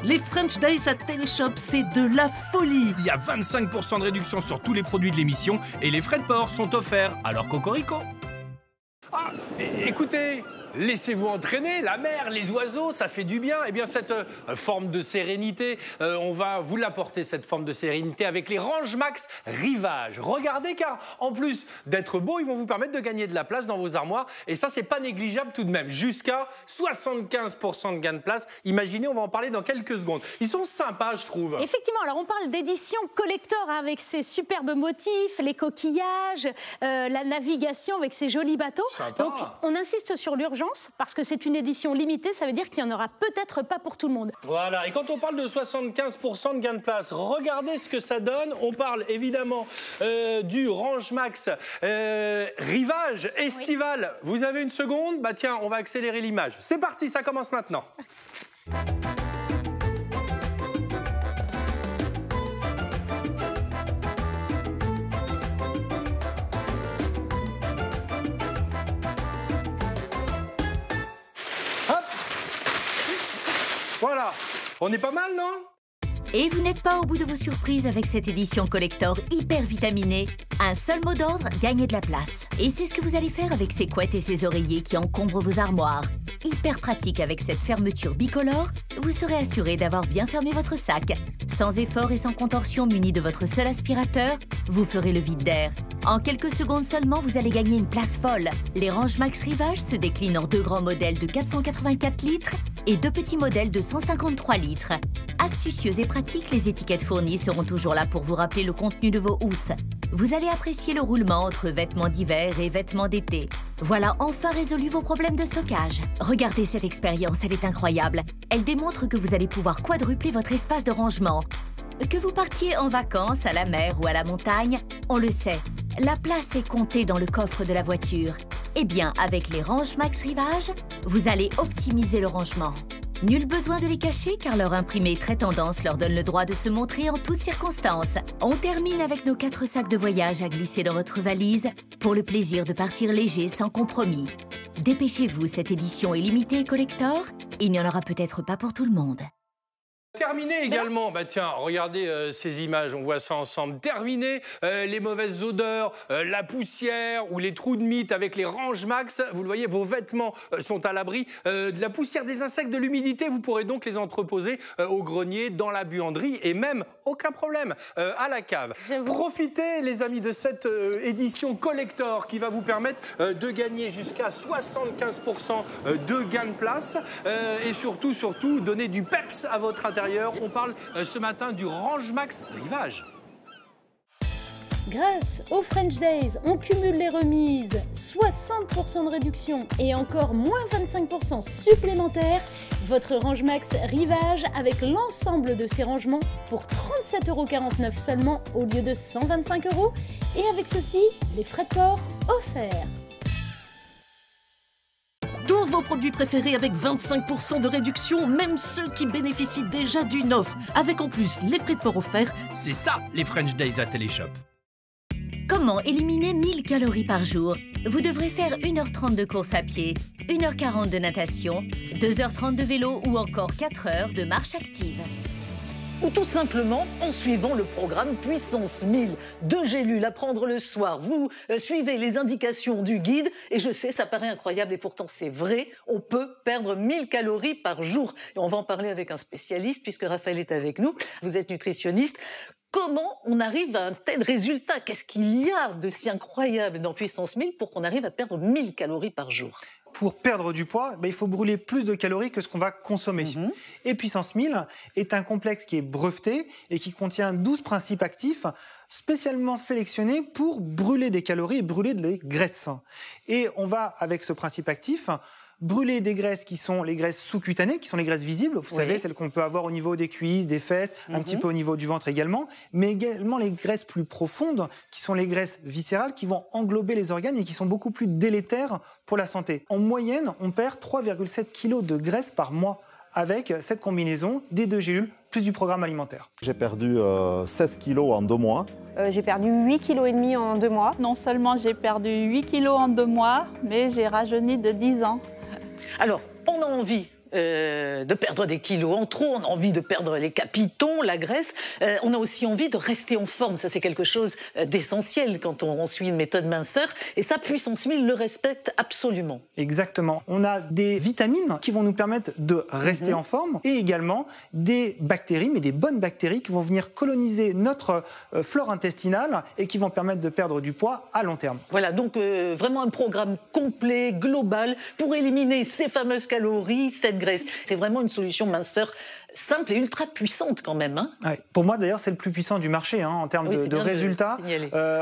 Les French Days à Téléshop, c'est de la folie. Il y a 25% de réduction sur tous les produits de l'émission et les frais de port sont offerts. Alors cocorico. Ah, écoutez, laissez-vous entraîner, la mer, les oiseaux, ça fait du bien. Eh bien, cette forme de sérénité, on va vous l'apporter, cette forme de sérénité, avec les Rangemax Rivage. Regardez, car en plus d'être beaux, ils vont vous permettre de gagner de la place dans vos armoires. Et ça, c'est pas négligeable tout de même. Jusqu'à 75% de gain de place. Imaginez, on va en parler dans quelques secondes. Ils sont sympas, je trouve. Effectivement, alors on parle d'édition collector hein, avec ses superbes motifs, les coquillages, la navigation avec ses jolis bateaux. Sympa. Donc, on insiste sur l'urgence parce que c'est une édition limitée, ça veut dire qu'il n'y en aura peut-être pas pour tout le monde. Voilà, et quand on parle de 75% de gain de place, regardez ce que ça donne. On parle évidemment du Rangemax Rivage estival. Oui. Vous avez une seconde? Bah tiens, on va accélérer l'image. C'est parti, ça commence maintenant. Voilà, on est pas mal, non? Et vous n'êtes pas au bout de vos surprises avec cette édition collector hyper vitaminée. Un seul mot d'ordre, gagner de la place. Et c'est ce que vous allez faire avec ces couettes et ces oreillers qui encombrent vos armoires. Hyper pratique avec cette fermeture bicolore, vous serez assuré d'avoir bien fermé votre sac. Sans effort et sans contorsion, muni de votre seul aspirateur, vous ferez le vide d'air. En quelques secondes seulement, vous allez gagner une place folle. Les Rangemax Rivage se déclinent en deux grands modèles de 484 litres et deux petits modèles de 153 litres. Astucieuses et pratiques, les étiquettes fournies seront toujours là pour vous rappeler le contenu de vos housses. Vous allez apprécier le roulement entre vêtements d'hiver et vêtements d'été. Voilà enfin résolu vos problèmes de stockage. Regardez cette expérience, elle est incroyable. Elle démontre que vous allez pouvoir quadrupler votre espace de rangement. Que vous partiez en vacances, à la mer ou à la montagne, on le sait. La place est comptée dans le coffre de la voiture. Eh bien, avec les Rangemax Rivage, vous allez optimiser le rangement. Nul besoin de les cacher car leur imprimé très tendance leur donne le droit de se montrer en toutes circonstances. On termine avec nos 4 sacs de voyage à glisser dans votre valise pour le plaisir de partir léger sans compromis. Dépêchez-vous, cette édition est limitée et collector. Il n'y en aura peut-être pas pour tout le monde. Terminé également, bah tiens, regardez ces images, on voit ça ensemble. Terminé, les mauvaises odeurs, la poussière ou les trous de mythe avec les Rangemax. Vous le voyez, vos vêtements sont à l'abri de la poussière, des insectes, de l'humidité. Vous pourrez donc les entreposer au grenier, dans la buanderie et même, aucun problème, à la cave. Profitez, les amis, de cette édition collector qui va vous permettre de gagner jusqu'à 75% de gain de place et surtout, donner du peps à votre intérieur. On parle ce matin du Rangemax Rivage. Grâce aux French Days, on cumule les remises, 60% de réduction et encore moins 25% supplémentaires. Votre Rangemax Rivage avec l'ensemble de ses rangements pour 37,49 € seulement au lieu de 125 €. Et avec ceci, les frais de port offerts. Tous vos produits préférés avec 25% de réduction, même ceux qui bénéficient déjà d'une offre. Avec en plus les frais de port offerts, c'est ça les French Days à Téléshop. Comment éliminer 1000 calories par jour? Vous devrez faire 1h30 de course à pied, 1h40 de natation, 2h30 de vélo ou encore 4 heures de marche active. Ou tout simplement en suivant le programme Puissance 1000 de gélules à prendre le soir. Vous suivez les indications du guide et je sais, ça paraît incroyable et pourtant c'est vrai, on peut perdre 1000 calories par jour. Et on va en parler avec un spécialiste puisque Raphaël est avec nous. Vous êtes nutritionniste. Comment on arrive à un tel résultat? Qu'est-ce qu'il y a de si incroyable dans Puissance 1000 pour qu'on arrive à perdre 1000 calories par jour? Pour perdre du poids, il faut brûler plus de calories que ce qu'on va consommer. Et Puissance 1000 est un complexe qui est breveté et qui contient 12 principes actifs spécialement sélectionnés pour brûler des calories et brûler des graisses. Et on va, avec ce principe actif, brûler des graisses qui sont les graisses sous-cutanées, qui sont les graisses visibles, vous savez, celles qu'on peut avoir au niveau des cuisses, des fesses, un petit peu au niveau du ventre également, mais également les graisses plus profondes, qui sont les graisses viscérales, qui vont englober les organes et qui sont beaucoup plus délétères pour la santé. En moyenne, on perd 3,7 kg de graisse par mois avec cette combinaison des 2 gélules plus du programme alimentaire. J'ai perdu 16 kg en 2 mois. J'ai perdu 8,5 kg en 2 mois. Non seulement j'ai perdu 8 kg en 2 mois, mais j'ai rajeuni de 10 ans. Alors, on a envie de perdre des kilos en trop, on a envie de perdre les capitons, la graisse, on a aussi envie de rester en forme. Ça, c'est quelque chose d'essentiel quand on suit une méthode minceur. Et ça, Puissance 1000 le respecte absolument. Exactement. On a des vitamines qui vont nous permettre de rester en forme et également des bactéries, mais des bonnes bactéries qui vont venir coloniser notre flore intestinale et qui vont permettre de perdre du poids à long terme. Voilà, donc vraiment un programme complet, global, pour éliminer ces fameuses calories, cette graisse. C'est vraiment une solution minceur simple et ultra puissante quand même. Hein. Ouais. Pour moi, d'ailleurs, c'est le plus puissant du marché en termes de résultats.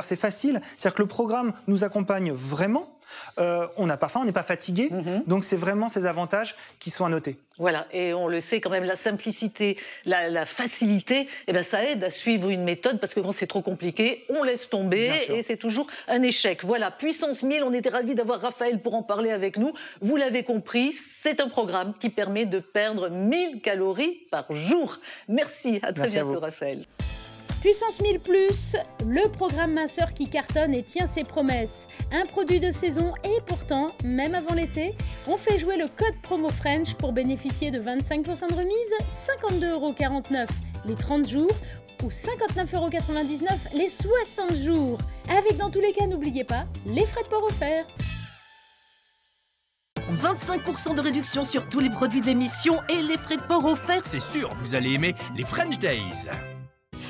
C'est facile. C'est-à-dire que le programme nous accompagne vraiment. On n'a pas faim, on n'est pas fatigué. Donc, c'est vraiment ces avantages qui sont à noter. Voilà, et on le sait quand même, la simplicité, la facilité, eh ben, ça aide à suivre une méthode parce que quand c'est trop compliqué, on laisse tomber et c'est toujours un échec. Voilà, Puissance 1000, on était ravis d'avoir Raphaël pour en parler avec nous. Vous l'avez compris, c'est un programme qui permet de perdre 1000 calories par jour. Merci, à très bientôt Raphaël. Puissance 1000 +, le programme minceur qui cartonne et tient ses promesses. Un produit de saison et pourtant, même avant l'été, on fait jouer le code promo French pour bénéficier de 25% de remise, 52,49 € les 30 jours ou 59,99 € les 60 jours. Avec dans tous les cas, n'oubliez pas, les frais de port offerts. 25% de réduction sur tous les produits d'émission et les frais de port offerts. C'est sûr, vous allez aimer les French Days.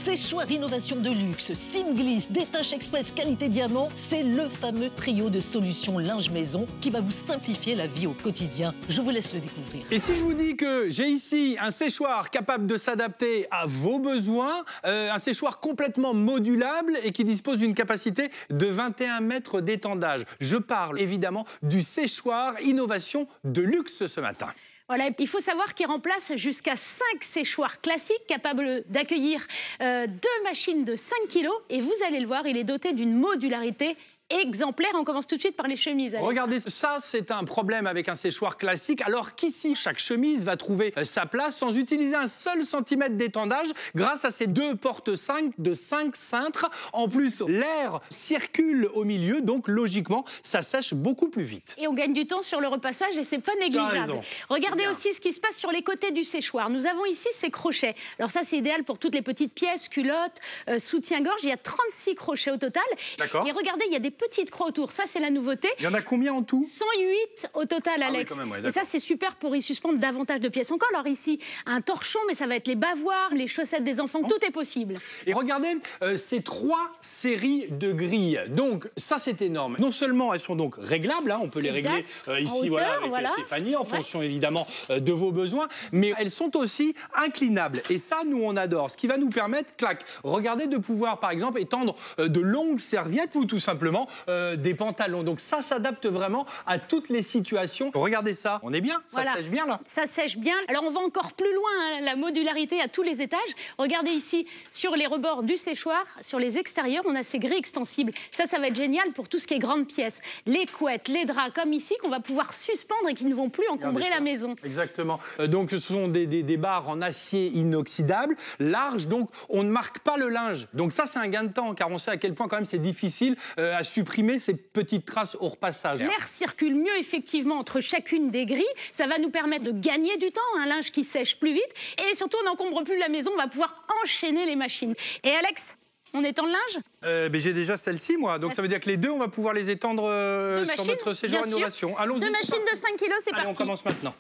Séchoir Innovation de luxe, Steam Gliss, Détache Express qualité diamant, c'est le fameux trio de solutions linge maison qui va vous simplifier la vie au quotidien. Je vous laisse le découvrir. Et si je vous dis que j'ai ici un séchoir capable de s'adapter à vos besoins, un séchoir complètement modulable et qui dispose d'une capacité de 21 mètres d'étendage. Je parle évidemment du séchoir Innovation de luxe ce matin. Voilà, il faut savoir qu'il remplace jusqu'à 5 séchoirs classiques capables d'accueillir 2 machines de 5 kg. Et vous allez le voir, il est doté d'une modularité exemplaire. On commence tout de suite par les chemises. Alex. Regardez, ça c'est un problème avec un séchoir classique, alors qu'ici, chaque chemise va trouver sa place sans utiliser un seul centimètre d'étendage grâce à ces 2 portes 5 de 5 cintres. En plus, l'air circule au milieu, donc logiquement, ça sèche beaucoup plus vite. Et on gagne du temps sur le repassage et c'est pas négligeable. Regardez aussi ce qui se passe sur les côtés du séchoir. Nous avons ici ces crochets. Alors ça, c'est idéal pour toutes les petites pièces, culottes, soutien-gorge. Il y a 36 crochets au total. D'accord. Et regardez, il y a des petites croix autour. Ça, c'est la nouveauté. Il y en a combien en tout? 108 au total, Alex. Ah oui, quand même, et ça, c'est super pour y suspendre davantage de pièces encore. Alors ici, un torchon, mais ça va être les bavoirs, les chaussettes des enfants. Tout est possible. Et regardez, ces 3 séries de grilles. Donc, ça, c'est énorme. Non seulement elles sont donc réglables, hein, on peut les régler ici, hauteur, avec Stéphanie, en fonction évidemment de vos besoins, mais elles sont aussi inclinables. Et ça, nous, on adore. Ce qui va nous permettre, clac, regardez, de pouvoir, par exemple, étendre de longues serviettes ou tout simplement des pantalons. Donc ça s'adapte vraiment à toutes les situations. Regardez ça, on est bien, ça sèche bien là. Ça sèche bien. Alors on va encore plus loin, hein, la modularité à tous les étages. Regardez ici, sur les rebords du séchoir, sur les extérieurs, on a ces grilles extensibles. Ça va être génial pour tout ce qui est grandes pièces. Les couettes, les draps, comme ici, qu'on va pouvoir suspendre et qui ne vont plus encombrer la maison. Exactement. Donc ce sont des barres en acier inoxydable, larges, donc on ne marque pas le linge. Donc ça, c'est un gain de temps, car on sait à quel point quand même c'est difficile à supprimer ces petites traces au repassage. L'air circule mieux effectivement entre chacune des grilles. Ça va nous permettre de gagner du temps, un linge qui sèche plus vite. Et surtout, on n'encombre plus la maison, on va pouvoir enchaîner les machines. Et Alex, on étend le linge? J'ai déjà celle-ci, moi. Donc ça veut dire que les deux, on va pouvoir les étendre sur notre séjour innovation. Allons-y. 2 machines de 5 kg, c'est parti. On commence maintenant.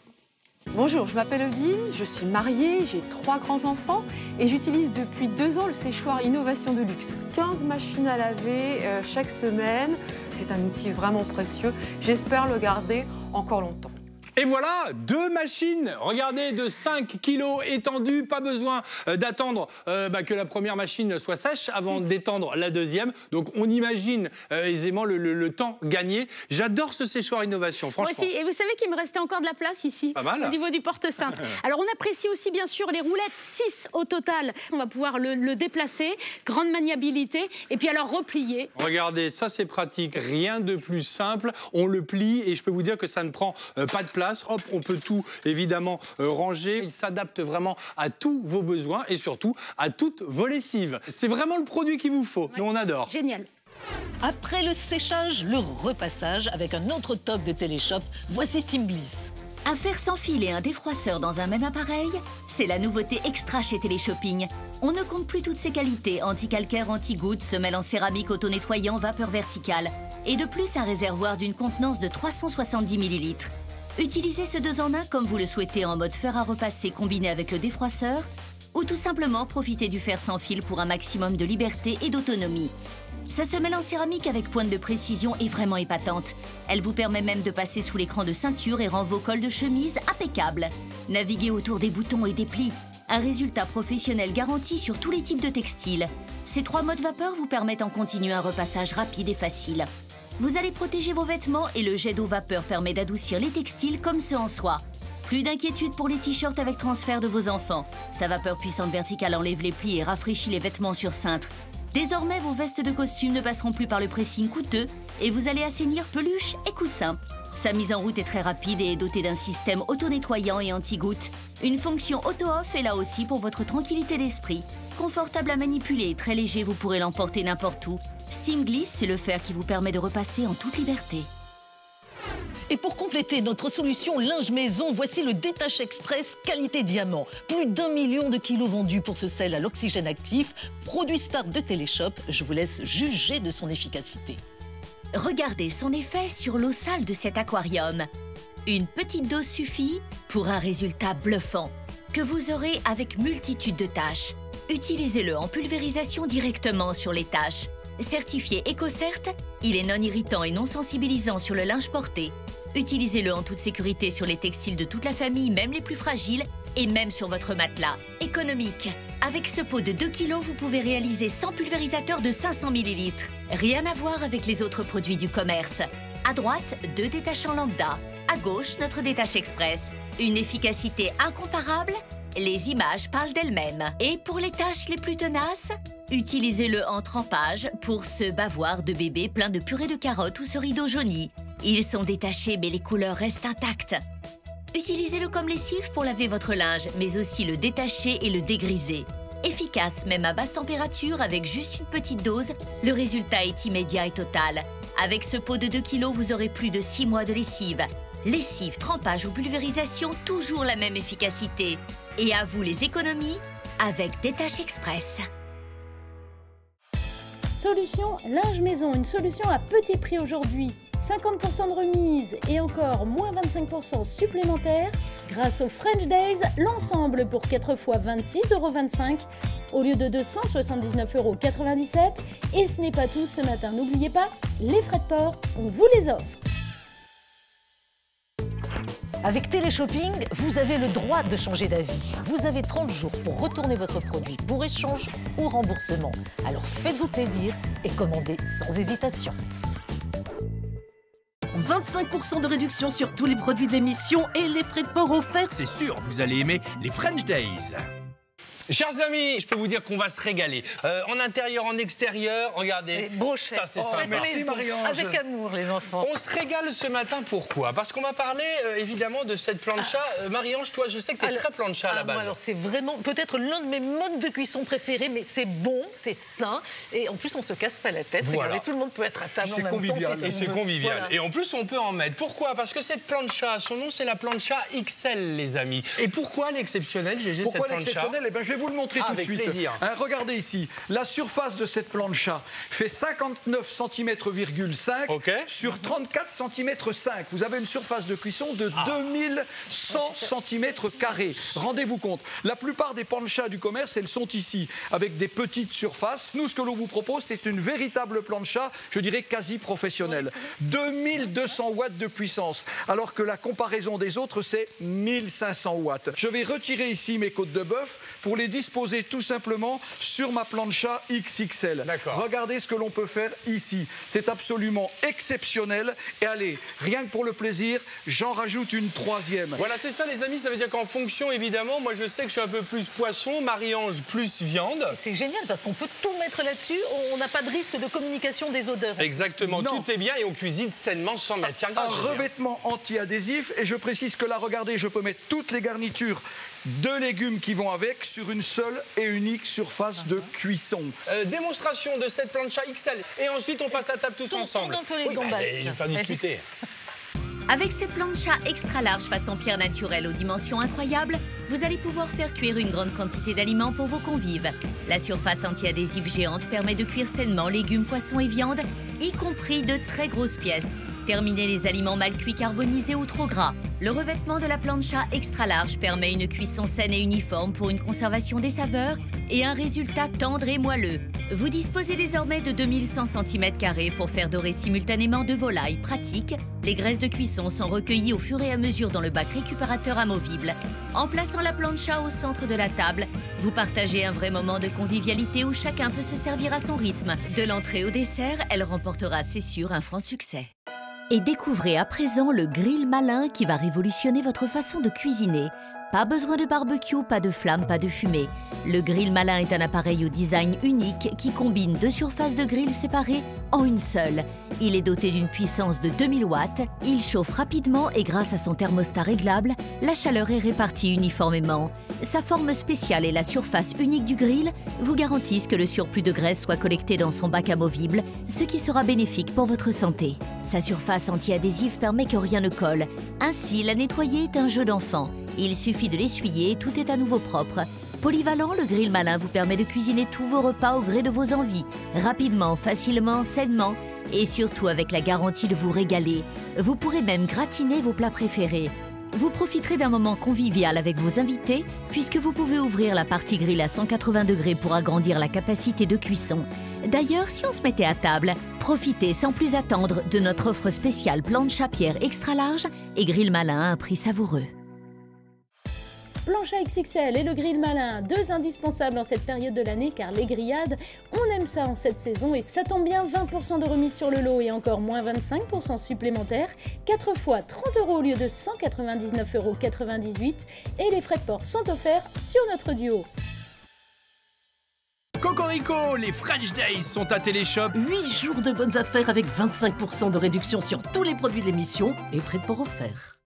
Bonjour, je m'appelle Odile, je suis mariée, j'ai 3 grands-enfants et j'utilise depuis 2 ans le séchoir Innovation de luxe. 15 machines à laver chaque semaine, c'est un outil vraiment précieux, j'espère le garder encore longtemps. Et voilà, 2 machines, regardez, de 5 kilos étendues, pas besoin d'attendre que la première machine soit sèche avant d'étendre la deuxième. Donc on imagine aisément le temps gagné. J'adore ce séchoir Innovation, franchement. Moi aussi, et vous savez qu'il me restait encore de la place ici, pas mal. Au niveau du porte-cintre. Alors on apprécie aussi bien sûr les roulettes, 6 au total. On va pouvoir le déplacer, grande maniabilité, et puis alors replier. Regardez, ça c'est pratique, rien de plus simple. On le plie et je peux vous dire que ça ne prend pas de place. Hop, on peut tout évidemment ranger. Il s'adapte vraiment à tous vos besoins et surtout à toutes vos lessives. C'est vraiment le produit qu'il vous faut. Nous, on adore. Génial. Après le séchage, le repassage avec un autre top de Téléshop. Voici Steam Gliss. Un fer sans fil et un défroisseur dans un même appareil, c'est la nouveauté extra chez Téléshopping. On ne compte plus toutes ses qualités, anti-calcaire, anti-goutte, semelle en céramique, auto-nettoyant, vapeur verticale. Et de plus, un réservoir d'une contenance de 370 ml. Utilisez ce 2 en 1 comme vous le souhaitez en mode fer à repasser combiné avec le défroisseur, ou tout simplement profitez du fer sans fil pour un maximum de liberté et d'autonomie. Sa semelle en céramique avec pointe de précision est vraiment épatante. Elle vous permet même de passer sous l'écran de ceinture et rend vos cols de chemise impeccables. Naviguez autour des boutons et des plis. Un résultat professionnel garanti sur tous les types de textiles. Ces 3 modes vapeur vous permettent en continu un repassage rapide et facile. Vous allez protéger vos vêtements et le jet d'eau vapeur permet d'adoucir les textiles comme ceux en soie. Plus d'inquiétude pour les t-shirts avec transfert de vos enfants. Sa vapeur puissante verticale enlève les plis et rafraîchit les vêtements sur cintre. Désormais, vos vestes de costume ne passeront plus par le pressing coûteux et vous allez assainir peluches et coussins. Sa mise en route est très rapide et est dotée d'un système auto-nettoyant et anti-goutte. Une fonction auto-off est là aussi pour votre tranquillité d'esprit. Confortable à manipuler et très léger, vous pourrez l'emporter n'importe où. Steam Gliss, c'est le fer qui vous permet de repasser en toute liberté. Et pour compléter notre solution linge maison, voici le Détache Express qualité diamant. Plus d'1 million de kilos vendus pour ce sel à l'oxygène actif. Produit star de Téléshop, je vous laisse juger de son efficacité. Regardez son effet sur l'eau sale de cet aquarium. Une petite dose suffit pour un résultat bluffant que vous aurez avec multitude de tâches. Utilisez-le en pulvérisation directement sur les taches. Certifié EcoCert, il est non irritant et non sensibilisant sur le linge porté. Utilisez-le en toute sécurité sur les textiles de toute la famille, même les plus fragiles, et même sur votre matelas. Économique. Avec ce pot de 2 kg, vous pouvez réaliser 100 pulvérisateurs de 500 ml. Rien à voir avec les autres produits du commerce. À droite, 2 détachants lambda. À gauche, notre Détache Express. Une efficacité incomparable. Les images parlent d'elles-mêmes. Et pour les tâches les plus tenaces, utilisez-le en trempage pour ce bavoir de bébé plein de purée de carottes ou ce rideau jauni. Ils sont détachés mais les couleurs restent intactes. Utilisez-le comme lessive pour laver votre linge, mais aussi le détacher et le dégriser. Efficace même à basse température avec juste une petite dose, le résultat est immédiat et total. Avec ce pot de 2 kg, vous aurez plus de 6 mois de lessive. Lessive, trempage ou pulvérisation, toujours la même efficacité. Et à vous les économies avec Détache Express. Solution linge maison, une solution à petit prix aujourd'hui. 50% de remise et encore moins 25% supplémentaires. Grâce aux French Days, l'ensemble pour 4 fois 26,25 € au lieu de 279,97 €. Et ce n'est pas tout ce matin. N'oubliez pas, les frais de port, on vous les offre. Avec Téléshopping, vous avez le droit de changer d'avis. Vous avez 30 jours pour retourner votre produit pour échange ou remboursement. Alors faites-vous plaisir et commandez sans hésitation. 25% de réduction sur tous les produits de l'émission et les frais de port offerts. C'est sûr, vous allez aimer les French Days. Chers amis, je peux vous dire qu'on va se régaler. En intérieur, en extérieur, regardez. Beau chef. Ça, c'est sympa. Merci Marie-Ange. Avec amour, les enfants. On se régale ce matin, pourquoi? Parce qu'on va parler évidemment de cette plancha. Marie-Ange, toi, je sais que tu es très plancha à la base. Alors, c'est vraiment peut-être l'un de mes modes de cuisson préférés, mais c'est bon, c'est sain. Et en plus, on se casse pas la tête. Voilà. Regardez, tout le monde peut être à table en même convivial. temps. Et c'est convivial. Voilà. Et en plus, on peut en mettre. Pourquoi? Parce que cette plancha, son nom, c'est la plancha XL, les amis. Et pourquoi elle est exceptionnelle, GG, cette plancha? Pourquoi l'exceptionnelle? Eh bien, je vais vous le montrer tout de suite. Plaisir. Hein, regardez ici, la surface de cette plancha fait 59 cm,5 sur 34 cm,5. Vous avez une surface de cuisson de 2100 cm². Rendez-vous compte, la plupart des planchas du commerce, elles sont ici, avec des petites surfaces. Nous, ce que l'on vous propose, c'est une véritable plancha, je dirais quasi professionnelle. 2200 watts de puissance, alors que la comparaison des autres, c'est 1500 watts. Je vais retirer ici mes côtes de bœuf pour les disposer tout simplement sur ma plancha XXL. Regardez ce que l'on peut faire ici. C'est absolument exceptionnel. Et allez, rien que pour le plaisir, j'en rajoute une troisième. Voilà, c'est ça les amis, ça veut dire qu'en fonction, évidemment, moi je sais que je suis un peu plus poisson, Marie-Ange plus viande. C'est génial parce qu'on peut tout mettre là-dessus, on n'a pas de risque de communication des odeurs. Exactement, non. Tout est bien et on cuisine sainement sans matière grasse. Un revêtement anti-adhésif et je précise que là, regardez, je peux mettre toutes les garnitures de légumes qui vont avec sur une seule et unique surface de cuisson. Démonstration de cette plancha XL et ensuite on passe à table tous ensemble. Un peu les il va pas discuter. Avec cette plancha extra large façon pierre naturelle aux dimensions incroyables, vous allez pouvoir faire cuire une grande quantité d'aliments pour vos convives. La surface anti-adhésive géante permet de cuire sainement légumes, poissons et viandes, y compris de très grosses pièces. Terminez les aliments mal cuits, carbonisés ou trop gras. Le revêtement de la plancha extra large permet une cuisson saine et uniforme pour une conservation des saveurs et un résultat tendre et moelleux. Vous disposez désormais de 2100 cm² pour faire dorer simultanément 2 volailles. Pratique, les graisses de cuisson sont recueillies au fur et à mesure dans le bac récupérateur amovible. En plaçant la plancha au centre de la table, vous partagez un vrai moment de convivialité où chacun peut se servir à son rythme. De l'entrée au dessert, elle remportera, c'est sûr, un franc succès. Et découvrez à présent le grill malin qui va révolutionner votre façon de cuisiner. Pas besoin de barbecue, pas de flamme, pas de fumée. Le grill malin est un appareil au design unique qui combine 2 surfaces de grill séparées en une seule. Il est doté d'une puissance de 2000 watts, il chauffe rapidement et grâce à son thermostat réglable, la chaleur est répartie uniformément. Sa forme spéciale et la surface unique du grill vous garantissent que le surplus de graisse soit collecté dans son bac amovible, ce qui sera bénéfique pour votre santé. Sa surface anti-adhésive permet que rien ne colle. Ainsi, la nettoyer est un jeu d'enfant. Il suffit de l'essuyer et tout est à nouveau propre. Polyvalent, le grill malin vous permet de cuisiner tous vos repas au gré de vos envies, rapidement, facilement, sainement et surtout avec la garantie de vous régaler. Vous pourrez même gratiner vos plats préférés. Vous profiterez d'un moment convivial avec vos invités puisque vous pouvez ouvrir la partie grill à 180 degrés pour agrandir la capacité de cuisson. D'ailleurs, si on se mettait à table, profitez sans plus attendre de notre offre spéciale plancha pierre extra large et grill malin à un prix savoureux. Plancha XXL et le grill malin, 2 indispensables en cette période de l'année car les grillades, on aime ça en cette saison et ça tombe bien, 20% de remise sur le lot et encore moins 25% supplémentaires, 4 fois 30 € au lieu de 199,98 € et les frais de port sont offerts sur notre duo. Cocorico, les French Days sont à Téléshop. 8 jours de bonnes affaires avec 25% de réduction sur tous les produits de l'émission et frais de port offerts.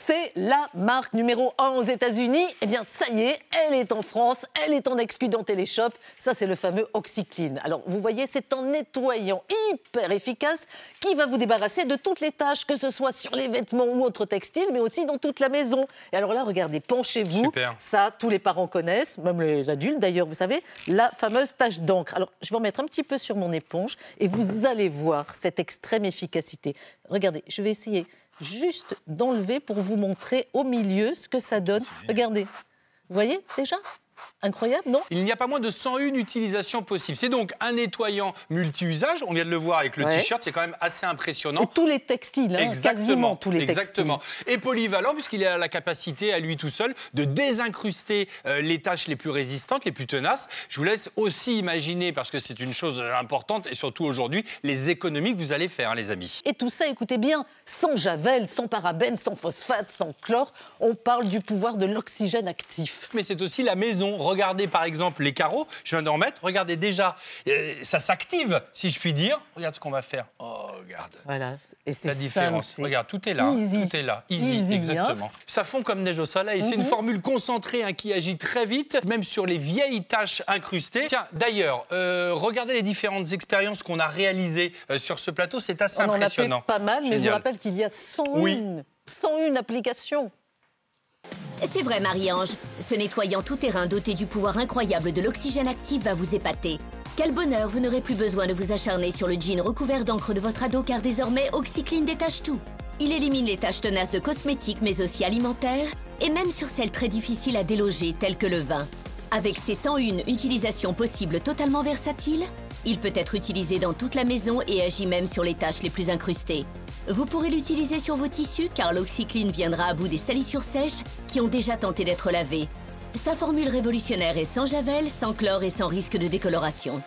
C'est la marque numéro 1 aux États-Unis. Eh bien, ça y est, elle est en France, elle est en exclu dans Téléshop. Ça, c'est le fameux OxyClean. Alors, vous voyez, c'est un nettoyant hyper efficace qui va vous débarrasser de toutes les taches, que ce soit sur les vêtements ou autres textiles, mais aussi dans toute la maison. Et alors là, regardez, penchez-vous. Super. Ça, tous les parents connaissent, même les adultes d'ailleurs, vous savez, la fameuse tache d'encre. Alors, je vais en mettre un petit peu sur mon éponge et vous allez voir cette extrême efficacité. Regardez, je vais essayer juste d'enlever pour vous montrer au milieu ce que ça donne. Regardez, vous voyez déjà ? Incroyable, non ? Il n'y a pas moins de 101 utilisations possibles. C'est donc un nettoyant multi-usage. On vient de le voir avec le t-shirt, c'est quand même assez impressionnant. Et tous les textiles, hein, quasiment tous les textiles. Exactement. Et polyvalent, puisqu'il a la capacité à lui tout seul de désincruster les tâches les plus résistantes, les plus tenaces. Je vous laisse aussi imaginer, parce que c'est une chose importante, et surtout aujourd'hui, les économies que vous allez faire, hein, les amis. Et tout ça, écoutez bien, sans javel, sans parabènes, sans phosphate, sans chlore. On parle du pouvoir de l'oxygène actif. Mais c'est aussi la maison. Regardez par exemple les carreaux, je viens d'en remettre. Regardez déjà, ça s'active, si je puis dire. Regarde ce qu'on va faire. Oh, regarde. Voilà. Et c'est la différence. simple, regarde, tout est là. Easy. Tout est là. Easy, exactement. Hein. Ça fond comme neige au soleil. C'est une formule concentrée hein, qui agit très vite, même sur les vieilles taches incrustées. Tiens, d'ailleurs, regardez les différentes expériences qu'on a réalisées sur ce plateau. C'est assez impressionnant. On en a fait pas mal, mais je vous rappelle qu'il y a 101 applications. C'est vrai, Marie-Ange. Ce nettoyant tout-terrain doté du pouvoir incroyable de l'oxygène actif va vous épater. Quel bonheur, vous n'aurez plus besoin de vous acharner sur le jean recouvert d'encre de votre ado car désormais OxyClean détache tout. Il élimine les taches tenaces de cosmétiques mais aussi alimentaires et même sur celles très difficiles à déloger telles que le vin. Avec ses 101 utilisations possibles totalement versatiles, il peut être utilisé dans toute la maison et agit même sur les taches les plus incrustées. Vous pourrez l'utiliser sur vos tissus car l'OxyClean viendra à bout des salissures sèches qui ont déjà tenté d'être lavées. Sa formule révolutionnaire est sans javel, sans chlore et sans risque de décoloration.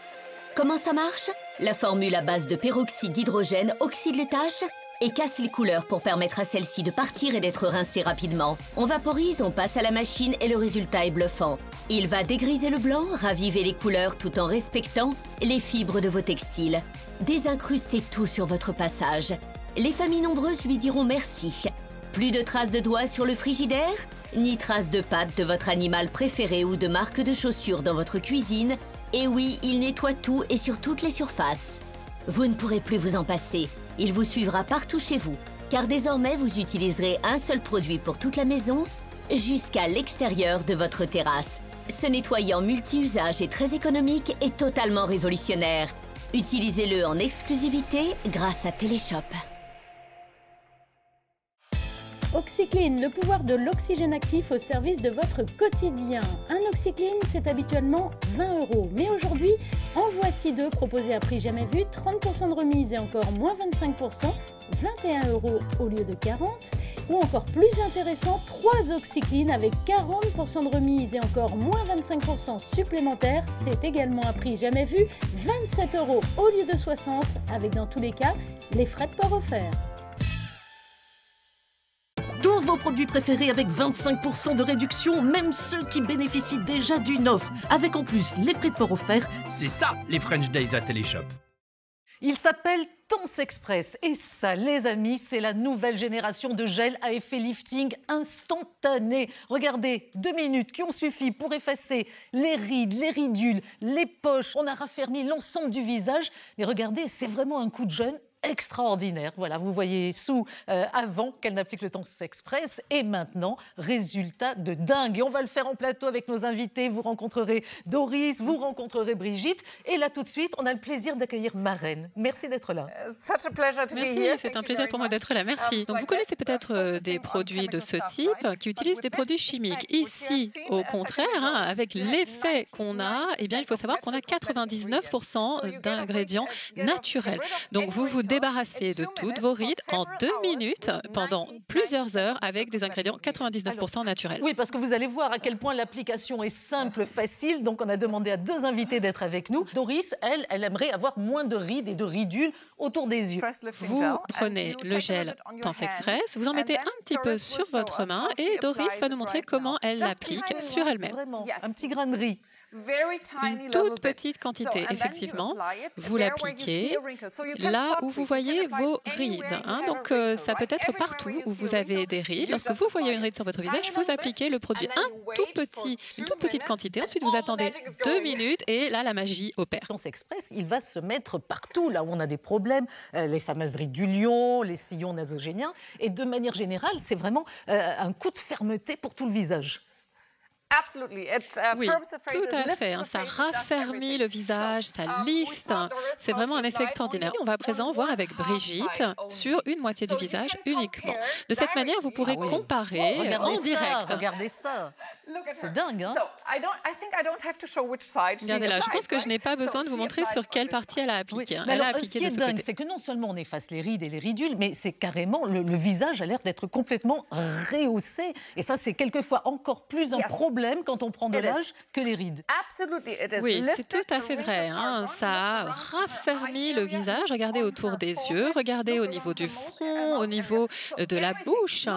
Comment ça marche? La formule à base de peroxyde d'hydrogène oxyde les taches et casse les couleurs pour permettre à celles-ci de partir et d'être rincées rapidement. On vaporise, on passe à la machine et le résultat est bluffant. Il va dégriser le blanc, raviver les couleurs tout en respectant les fibres de vos textiles. Désincrustez tout sur votre passage. Les familles nombreuses lui diront merci. Plus de traces de doigts sur le frigidaire, ni traces de pattes de votre animal préféré ou de marques de chaussures dans votre cuisine. Et oui, il nettoie tout et sur toutes les surfaces. Vous ne pourrez plus vous en passer. Il vous suivra partout chez vous. Car désormais, vous utiliserez un seul produit pour toute la maison, jusqu'à l'extérieur de votre terrasse. Ce nettoyant multi-usage est très économique et totalement révolutionnaire. Utilisez-le en exclusivité grâce à Téléshop. OxyClean, le pouvoir de l'oxygène actif au service de votre quotidien. Un OxyClean, c'est habituellement 20 €. Mais aujourd'hui, en voici deux proposés à prix jamais vu, 30% de remise et encore moins 25%, 21 € au lieu de 40. Ou encore plus intéressant, 3 OxyClean avec 40% de remise et encore moins 25% supplémentaires. C'est également un prix jamais vu, 27 € au lieu de 60, avec dans tous les cas les frais de port offerts. Tous vos produits préférés avec 25% de réduction, même ceux qui bénéficient déjà d'une offre, avec en plus les frais de port offerts. C'est ça, les French Days à Téléshop. Il s'appelle Tons Express. Et ça, les amis, c'est la nouvelle génération de gel à effet lifting instantané. Regardez, 2 minutes qui ont suffi pour effacer les rides, les ridules, les poches. On a raffermi l'ensemble du visage. Mais regardez, c'est vraiment un coup de jeune extraordinaire. Voilà, vous voyez Sue avant qu'elle n'applique le Tons Express et maintenant, résultat de dingue. Et on va le faire en plateau avec nos invités. Vous rencontrerez Doris, vous rencontrerez Brigitte. Et là, tout de suite, on a le plaisir d'accueillir Marraine. Merci d'être là. Merci, c'est un plaisir pour moi d'être là. Merci. Donc, vous connaissez peut-être des produits de ce type qui utilisent des produits chimiques. Ici, au contraire, avec l'effet qu'on a, eh bien, il faut savoir qu'on a 99% d'ingrédients naturels. Donc, vous vous débarrassez de toutes vos rides en 2 minutes pendant plusieurs heures avec des ingrédients 99% naturels. Oui, parce que vous allez voir à quel point l'application est simple, facile. Donc, on a demandé à 2 invités d'être avec nous. Doris, elle aimerait avoir moins de rides et de ridules autour des yeux. Vous prenez le gel Tons Express, vous en mettez un petit peu sur votre main et Doris va nous montrer comment elle l'applique sur elle-même. Vraiment, un petit grain de riz. Une toute petite quantité, effectivement. Vous l'appliquez là où vous voyez vos rides. Donc, ça peut être partout où vous avez des rides. Lorsque vous voyez une ride sur votre visage, vous appliquez le produit une toute petite quantité. Ensuite, vous attendez 2 minutes et là, la magie opère. Tons Express, il va se mettre partout, là où on a des problèmes, les fameuses rides du lion, les sillons nasogéniens. Et de manière générale, c'est vraiment un coup de fermeté pour tout le visage. Oui, tout à fait. Ça raffermit le visage, ça lift. C'est vraiment un effet extraordinaire. On va à présent voir avec Brigitte sur une moitié du visage uniquement. De cette manière, vous pourrez comparer en direct. Regardez ça. C'est dingue, hein? Regardez là, je pense que je n'ai pas besoin de vous montrer sur quelle partie elle a appliqué. Oui. Elle a appliqué de ce côté. Ce qui est dingue, c'est que non seulement on efface les rides et les ridules, mais c'est carrément, le visage a l'air d'être complètement rehaussé. Et ça, c'est quelquefois encore plus un problème quand on prend de l'âge que les rides. Oui, c'est tout à fait vrai. Ça a raffermi le visage. Regardez autour des yeux, regardez au niveau du front, au niveau de la bouche.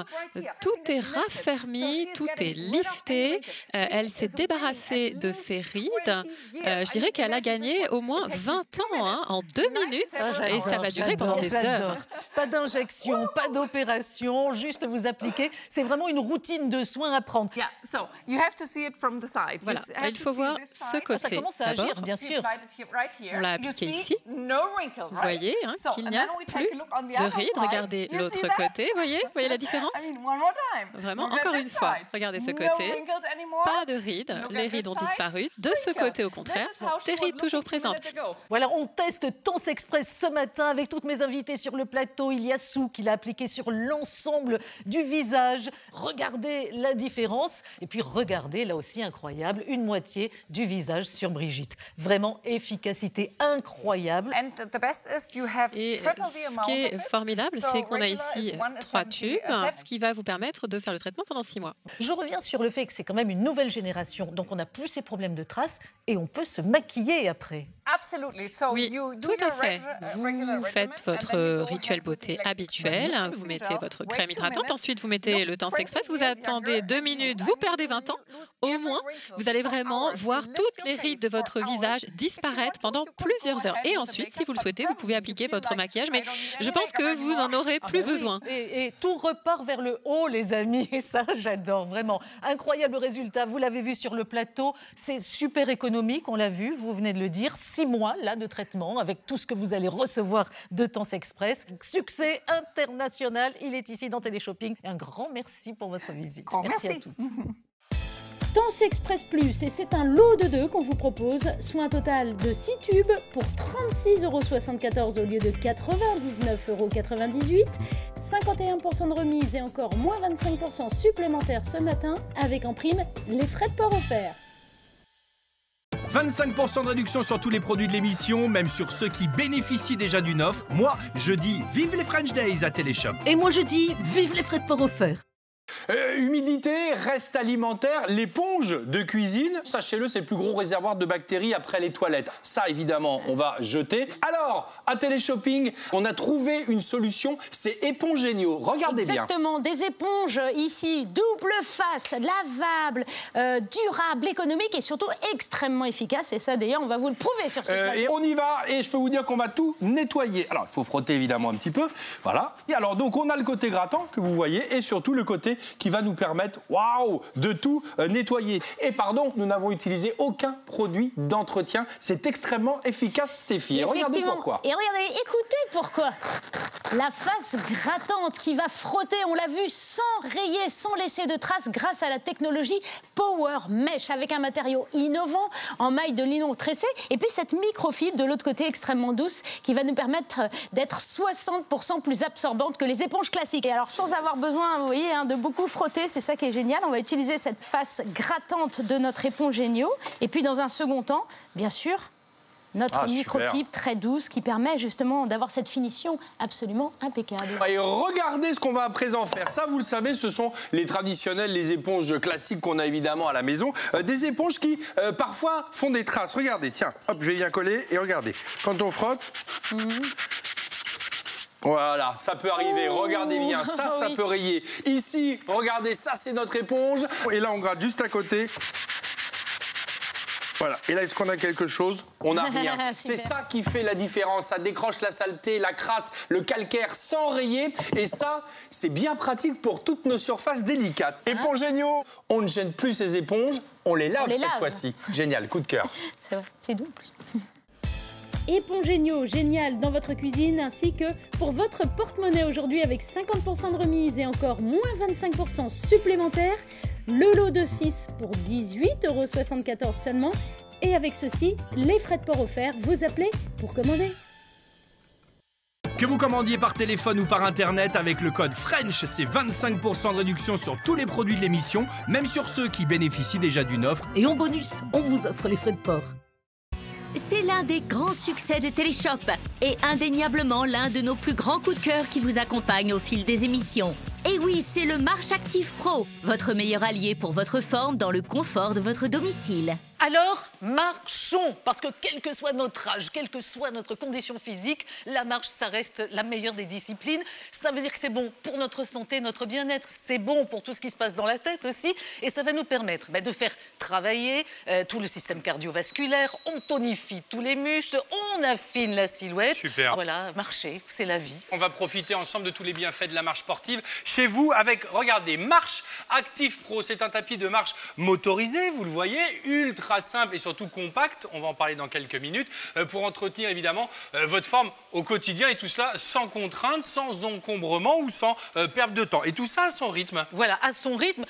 Tout est raffermi, tout est lifté. Elle s'est débarrassée de ses rides. Je dirais qu'elle a gagné au moins 20 ans en 2 minutes. Et ça va durer pendant des heures. Pas d'injection, pas d'opération, juste vous appliquer. C'est vraiment une routine de soins à prendre. Voilà, il faut voir ce côté. Ça commence à agir, bien sûr. On l'a appliqué ici. Vous voyez qu'il n'y a plus de rides. Regardez l'autre côté. Vous voyez la différence? Vraiment, encore une fois. Regardez ce côté. Pas de rides. Les rides ont disparu. De ce côté, au contraire, des rides toujours présentes. Voilà, on teste Tons Express ce matin avec toutes mes invitées sur le plateau. Il y a Sue qui l'a appliqué sur l'ensemble du visage. Regardez la différence. Et puis regardez, là aussi incroyable, une moitié du visage sur Brigitte. Vraiment efficacité incroyable. Et ce qui est formidable, c'est qu'on a ici 3 tubes, ce qui va vous permettre de faire le traitement pendant 6 mois. Je reviens sur le fait que c'est quand même une nouvelle génération, donc on n'a plus ces problèmes de traces et on peut se maquiller après. Oui, tout à fait. Vous faites votre rituel beauté habituel, vous mettez votre crème hydratante, ensuite vous mettez le Tons Express, vous attendez 2 minutes, vous perdez 20 ans, au moins, vous allez vraiment voir toutes les rides de votre visage disparaître pendant plusieurs heures. Et ensuite, si vous le souhaitez, vous pouvez appliquer votre maquillage, mais je pense que vous n'en aurez plus besoin. Et tout repart vers le haut, les amis, et ça, j'adore, vraiment. Incroyable résultat, vous l'avez vu sur le plateau, c'est super économique, on l'a vu, vous venez de le dire, 6 6 mois là, de traitement avec tout ce que vous allez recevoir de Tense Express. Succès international, il est ici dans Téléshopping. Un grand merci pour votre visite. Merci à toutes. Tense Express Plus, et c'est un lot de 2 qu'on vous propose, soit un total de 6 tubes pour 36,74 € au lieu de 99,98 €, 51% de remise et encore moins 25% supplémentaires ce matin, avec en prime les frais de port offerts. 25% de réduction sur tous les produits de l'émission, même sur ceux qui bénéficient déjà d'une offre. Moi, je dis vive les French Days à Téléshop. Et moi je dis vive les frais de port offerts. Humidité, reste alimentaire, l'éponge de cuisine, sachez-le, c'est le plus gros réservoir de bactéries après les toilettes. Ça, évidemment, on va jeter. Alors, à Téléshopping, on a trouvé une solution, c'est Épongénio. Regardez bien. Exactement, des éponges ici, double face, lavables, durables, économiques et surtout extrêmement efficaces. Et ça, d'ailleurs, on va vous le prouver sur cette plateforme. Et on y va, et je peux vous dire qu'on va tout nettoyer. Alors, il faut frotter évidemment un petit peu, voilà. Et alors, donc, on a le côté grattant que vous voyez, et surtout le côté qui va nous permettre, waouh, de tout nettoyer. Et pardon, nous n'avons utilisé aucun produit d'entretien. C'est extrêmement efficace, Stéphie. Et regardez pourquoi. Et regardez, écoutez pourquoi. La face grattante qui va frotter, on l'a vu, sans rayer, sans laisser de traces, grâce à la technologie Power Mesh, avec un matériau innovant, en maille de nylon tressé, et puis cette microfibre de l'autre côté extrêmement douce, qui va nous permettre d'être 60% plus absorbante que les éponges classiques. Et alors, sans avoir besoin, vous voyez, de beaucoup frotter, c'est ça qui est génial. On va utiliser cette face grattante de notre Épongénio. Et puis, dans un second temps, bien sûr, notre microfibre très douce qui permet justement d'avoir cette finition absolument impeccable. Et regardez ce qu'on va à présent faire. Ça, vous le savez, ce sont les traditionnels, les éponges classiques qu'on a évidemment à la maison. Des éponges qui, parfois, font des traces. Regardez, tiens, hop, je vais bien coller et regardez. Quand on frotte... Voilà, ça peut arriver, regardez bien, ça peut rayer. Ici, regardez, ça c'est notre éponge. Et là, on gratte juste à côté. Voilà, et là, est-ce qu'on a quelque chose? On n'a rien. C'est ça qui fait la différence. Ça décroche la saleté, la crasse, le calcaire sans rayer. Et ça, c'est bien pratique pour toutes nos surfaces délicates. Épongénio, on ne gêne plus ces éponges, on les lave cette fois-ci. Génial, coup de cœur. C'est vrai, c'est doux en plus. Épongénio, génial dans votre cuisine, ainsi que pour votre porte-monnaie aujourd'hui avec 50% de remise et encore moins 25% supplémentaires. Le lot de 6 pour 18,74 € seulement. Et avec ceci, les frais de port offerts, vous appelez pour commander. Que vous commandiez par téléphone ou par internet, avec le code FRENCH, c'est 25% de réduction sur tous les produits de l'émission, même sur ceux qui bénéficient déjà d'une offre. Et en bonus, on vous offre les frais de port. C'est l'un des grands succès de Téléshop et indéniablement l'un de nos plus grands coups de cœur qui vous accompagne au fil des émissions. Et oui, c'est le Marche Active Pro, votre meilleur allié pour votre forme dans le confort de votre domicile. Alors, marchons, parce que quel que soit notre âge, quelle que soit notre condition physique, la marche, ça reste la meilleure des disciplines. Ça veut dire que c'est bon pour notre santé, notre bien-être, c'est bon pour tout ce qui se passe dans la tête aussi, et ça va nous permettre de faire travailler tout le système cardiovasculaire, on tonifie tous les muscles, on affine la silhouette. Super. Voilà, marcher, c'est la vie. On va profiter ensemble de tous les bienfaits de la marche sportive chez vous avec, regardez, Marche Active Pro. C'est un tapis de marche motorisé, vous le voyez, ultra simple et surtout compact, on va en parler dans quelques minutes, pour entretenir évidemment votre forme au quotidien et tout ça sans contrainte, sans encombrement ou sans perte de temps. Et tout ça à son rythme. Voilà, à son rythme.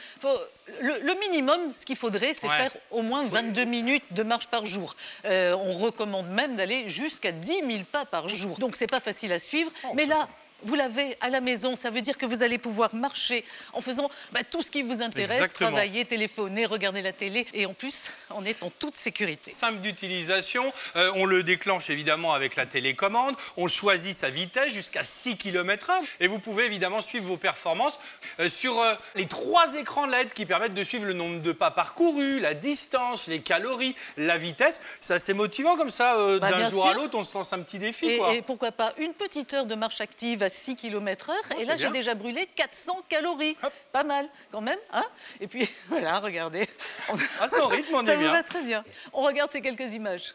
Le minimum, ce qu'il faudrait, c'est faire au moins 22 minutes de marche par jour. On recommande même d'aller jusqu'à 10 000 pas par jour. Donc, c'est pas facile à suivre. Mais là, vous l'avez à la maison, ça veut dire que vous allez pouvoir marcher en faisant tout ce qui vous intéresse, Exactement. Travailler, téléphoner, regarder la télé, et en plus, on est en toute sécurité. Simple d'utilisation, on le déclenche évidemment avec la télécommande, on choisit sa vitesse jusqu'à 6 km/h, et vous pouvez évidemment suivre vos performances sur les 3 écrans LED qui permettent de suivre le nombre de pas parcourus, la distance, les calories, la vitesse. C'est assez motivant comme ça, d'un jour à l'autre, on se lance un petit défi. Et pourquoi pas une petite heure de marche active à 6 km/h, et là j'ai déjà brûlé 400 calories. Hop. Pas mal quand même, hein? Et puis voilà, regardez. À son rythme, on est bien. Ça me va très bien. On regarde ces quelques images.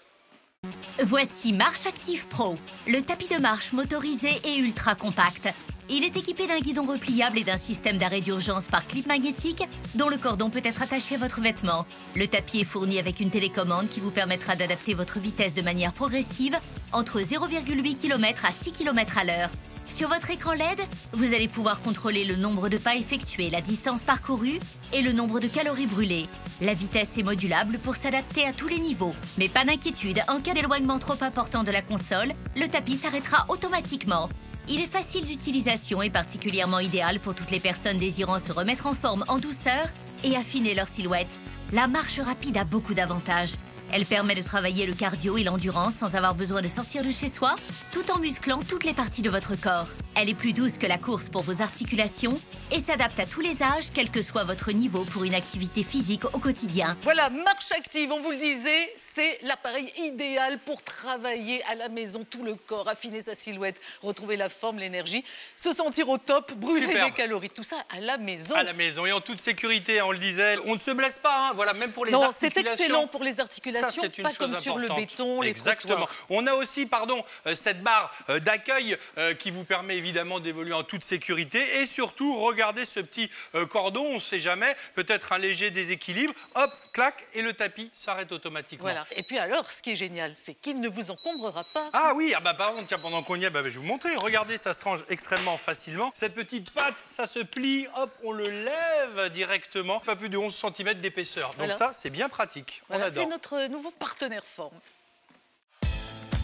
Voici Marche Active Pro, le tapis de marche motorisé et ultra compact. Il est équipé d'un guidon repliable et d'un système d'arrêt d'urgence par clip magnétique dont le cordon peut être attaché à votre vêtement. Le tapis est fourni avec une télécommande qui vous permettra d'adapter votre vitesse de manière progressive entre 0,8 km à 6 km à l'heure. Sur votre écran LED, vous allez pouvoir contrôler le nombre de pas effectués, la distance parcourue et le nombre de calories brûlées. La vitesse est modulable pour s'adapter à tous les niveaux. Mais pas d'inquiétude, en cas d'éloignement trop important de la console, le tapis s'arrêtera automatiquement. Il est facile d'utilisation et particulièrement idéal pour toutes les personnes désirant se remettre en forme en douceur et affiner leur silhouette. La marche rapide a beaucoup d'avantages. Elle permet de travailler le cardio et l'endurance sans avoir besoin de sortir de chez soi, tout en musclant toutes les parties de votre corps. Elle est plus douce que la course pour vos articulations et s'adapte à tous les âges, quel que soit votre niveau pour une activité physique au quotidien. Voilà, Marche Active, on vous le disait, c'est l'appareil idéal pour travailler à la maison, tout le corps, affiner sa silhouette, retrouver la forme, l'énergie, se sentir au top, brûler des calories, tout ça à la maison. À la maison et en toute sécurité, on le disait, on ne se blesse pas, hein, voilà, même pour les articulations. Non, c'est excellent pour les articulations. Ça, c'est une pas chose comme sur importante. le béton, les Exactement. trottoirs. On a aussi, pardon, cette barre d'accueil qui vous permet évidemment d'évoluer en toute sécurité et surtout, regardez ce petit cordon, on ne sait jamais, peut-être un léger déséquilibre, hop, clac, et le tapis s'arrête automatiquement. Voilà. Et puis alors, ce qui est génial, c'est qu'il ne vous encombrera pas. Ah oui, ah bah par contre, tiens, pendant qu'on y est, bah, je vais vous montrer. Regardez, ça se range extrêmement facilement. Cette petite patte, ça se plie, hop, on le lève directement. Pas plus de 11 cm d'épaisseur. Donc voilà. Ça, c'est bien pratique. Voilà, on adore. c'est notre nouveau partenaire forme.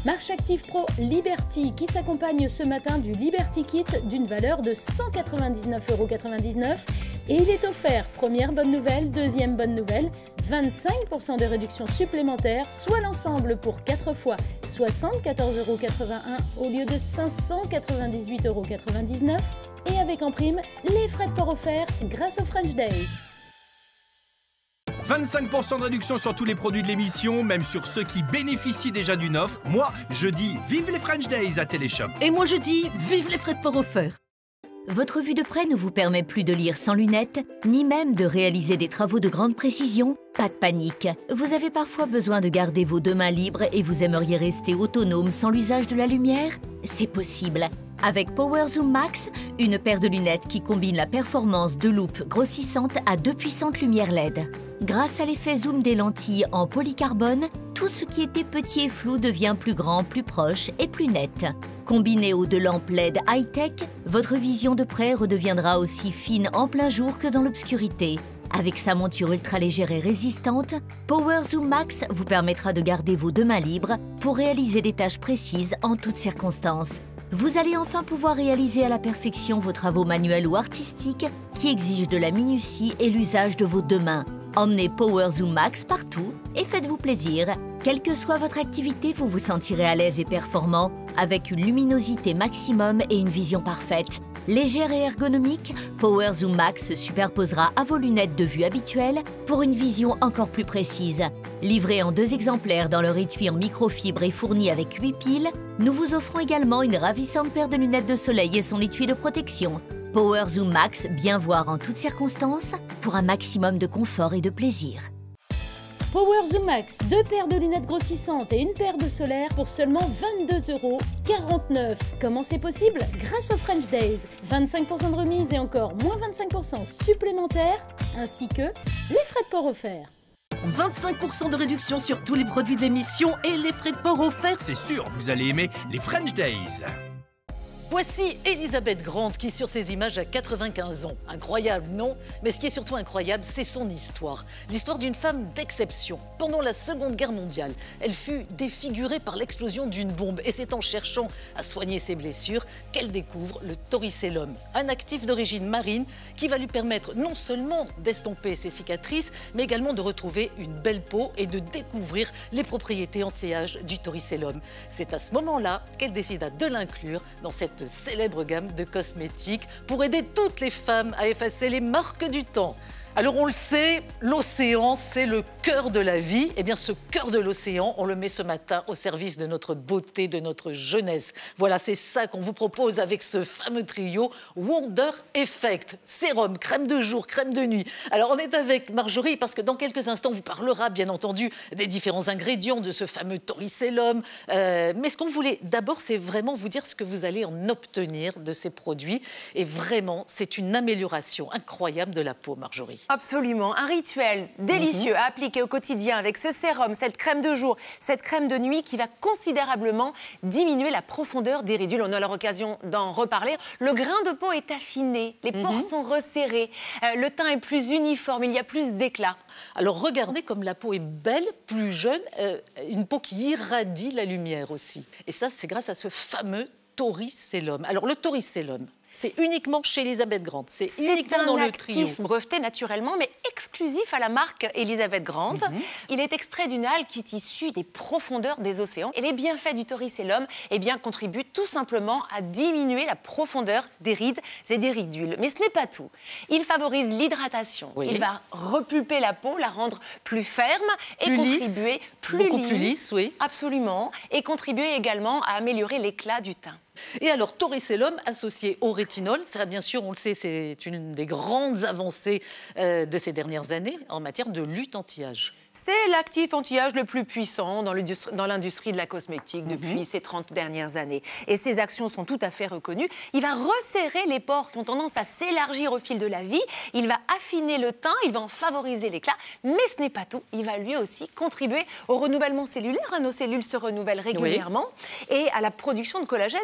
Marche Active Pro Liberty qui s'accompagne ce matin du Liberty Kit d'une valeur de 199,99 € et il est offert, première bonne nouvelle, deuxième bonne nouvelle, 25% de réduction supplémentaire, soit l'ensemble pour 4 fois 74,81 € au lieu de 598,99 € et avec en prime les frais de port offerts grâce au French Days. 25% de réduction sur tous les produits de l'émission, même sur ceux qui bénéficient déjà d'une offre. Moi, je dis vive les French Days à Téléshop. Et moi je dis vive les frais de port offerts. Votre vue de près ne vous permet plus de lire sans lunettes, ni même de réaliser des travaux de grande précision. Pas de panique. Vous avez parfois besoin de garder vos deux mains libres et vous aimeriez rester autonome sans l'usage de la lumière? C'est possible. Avec Power Zoom Max, une paire de lunettes qui combine la performance de loupe grossissante à 2 puissantes lumières LED. Grâce à l'effet zoom des lentilles en polycarbone, tout ce qui était petit et flou devient plus grand, plus proche et plus net. Combiné aux deux lampes LED high-tech, votre vision de près redeviendra aussi fine en plein jour que dans l'obscurité. Avec sa monture ultra légère et résistante, Power Zoom Max vous permettra de garder vos deux mains libres pour réaliser des tâches précises en toutes circonstances. Vous allez enfin pouvoir réaliser à la perfection vos travaux manuels ou artistiques qui exigent de la minutie et l'usage de vos deux mains. Emmenez Power Zoom Max partout et faites-vous plaisir. Quelle que soit votre activité, vous vous sentirez à l'aise et performant avec une luminosité maximum et une vision parfaite. Légère et ergonomique, Power Zoom Max se superposera à vos lunettes de vue habituelles pour une vision encore plus précise. Livré en 2 exemplaires dans leur étui en microfibre et fourni avec 8 piles, nous vous offrons également une ravissante paire de lunettes de soleil et son étui de protection. Power Zoom Max, bien voir en toutes circonstances, pour un maximum de confort et de plaisir. Power Zoom Max, 2 paires de lunettes grossissantes et une paire de solaires pour seulement 22,49 €. Comment c'est possible? Grâce au French Days. 25% de remise et encore moins 25% supplémentaires, ainsi que les frais de port offerts. 25% de réduction sur tous les produits de l'émission et les frais de port offerts. C'est sûr, vous allez aimer les French Days. Voici Elisabeth Grant qui, sur ces images, a 95 ans. Incroyable, non? Mais ce qui est surtout incroyable, c'est son histoire. L'histoire d'une femme d'exception. Pendant la Seconde Guerre mondiale, elle fut défigurée par l'explosion d'une bombe. Et c'est en cherchant à soigner ses blessures qu'elle découvre le torricellum, un actif d'origine marine qui va lui permettre non seulement d'estomper ses cicatrices, mais également de retrouver une belle peau et de découvrir les propriétés anti-âge du torricellum. C'est à ce moment-là qu'elle décida de l'inclure dans cette célèbre gamme de cosmétiques pour aider toutes les femmes à effacer les marques du temps. Alors on le sait, l'océan, c'est le cœur de la vie. Eh bien ce cœur de l'océan, on le met ce matin au service de notre beauté, de notre jeunesse. Voilà, c'est ça qu'on vous propose avec ce fameux trio Wonder Effect. Sérum, crème de jour, crème de nuit. Alors on est avec Marjorie parce que dans quelques instants, on vous parlera bien entendu des différents ingrédients de ce fameux Torricellum. Mais ce qu'on voulait d'abord, c'est vraiment vous dire ce que vous allez en obtenir de ces produits. Et vraiment, c'est une amélioration incroyable de la peau, Marjorie. Absolument, un rituel délicieux à appliquer au quotidien avec ce sérum, cette crème de jour, cette crème de nuit qui va considérablement diminuer la profondeur des ridules. On aura l'occasion d'en reparler. Le grain de peau est affiné, les pores sont resserrés, le teint est plus uniforme, il y a plus d'éclat. Alors regardez comme la peau est belle, plus jeune, une peau qui irradie la lumière aussi. Et ça, c'est grâce à ce fameux Torricellum. Alors le Torricellum, c'est uniquement chez Elisabeth Grant, c'est uniquement dans le trio. C'est un actif breveté naturellement, mais exclusif à la marque Elisabeth Grant. Il est extrait d'une algue qui est issue des profondeurs des océans. Et les bienfaits du Torricellum contribuent tout simplement à diminuer la profondeur des rides et des ridules. Mais ce n'est pas tout. Il favorise l'hydratation. Il va repulper la peau, la rendre plus ferme et contribuer plus lisse. Absolument. Et contribuer également à améliorer l'éclat du teint. Et alors, Torricellum associé au rétinol, ça bien sûr, on le sait, c'est une des grandes avancées de ces dernières années en matière de lutte anti-âge. C'est l'actif anti-âge le plus puissant dans l'industrie de la cosmétique depuis ces 30 dernières années. Et ses actions sont tout à fait reconnues. Il va resserrer les pores qui ont tendance à s'élargir au fil de la vie. Il va affiner le teint, il va en favoriser l'éclat. Mais ce n'est pas tout. Il va lui aussi contribuer au renouvellement cellulaire. Nos cellules se renouvellent régulièrement. Et à la production de collagène.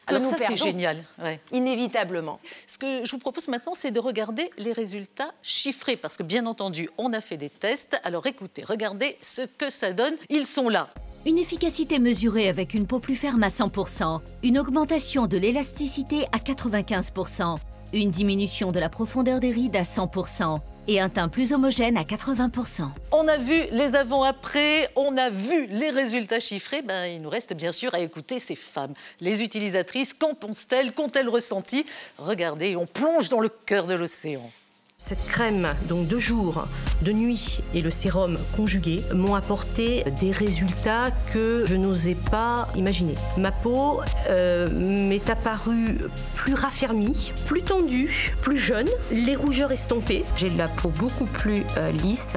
Alors ça, c'est génial. Inévitablement. Ce que je vous propose maintenant, c'est de regarder les résultats chiffrés. Parce que bien entendu, on a fait des tests. Alors écoutez, regardez ce que ça donne. Ils sont là. Une efficacité mesurée avec une peau plus ferme à 100%, une augmentation de l'élasticité à 95%, une diminution de la profondeur des rides à 100%. Et un teint plus homogène à 80%. On a vu les avant-après, on a vu les résultats chiffrés. Il nous reste bien sûr à écouter ces femmes, les utilisatrices. Qu'en pensent-elles? Qu'ont-elles ressenti? Regardez, on plonge dans le cœur de l'océan. Cette crème, donc de jour, de nuit et le sérum conjugué m'ont apporté des résultats que je n'osais pas imaginer. Ma peau m'est apparue plus raffermie, plus tendue, plus jeune, les rougeurs estompées. J'ai la peau beaucoup plus lisse,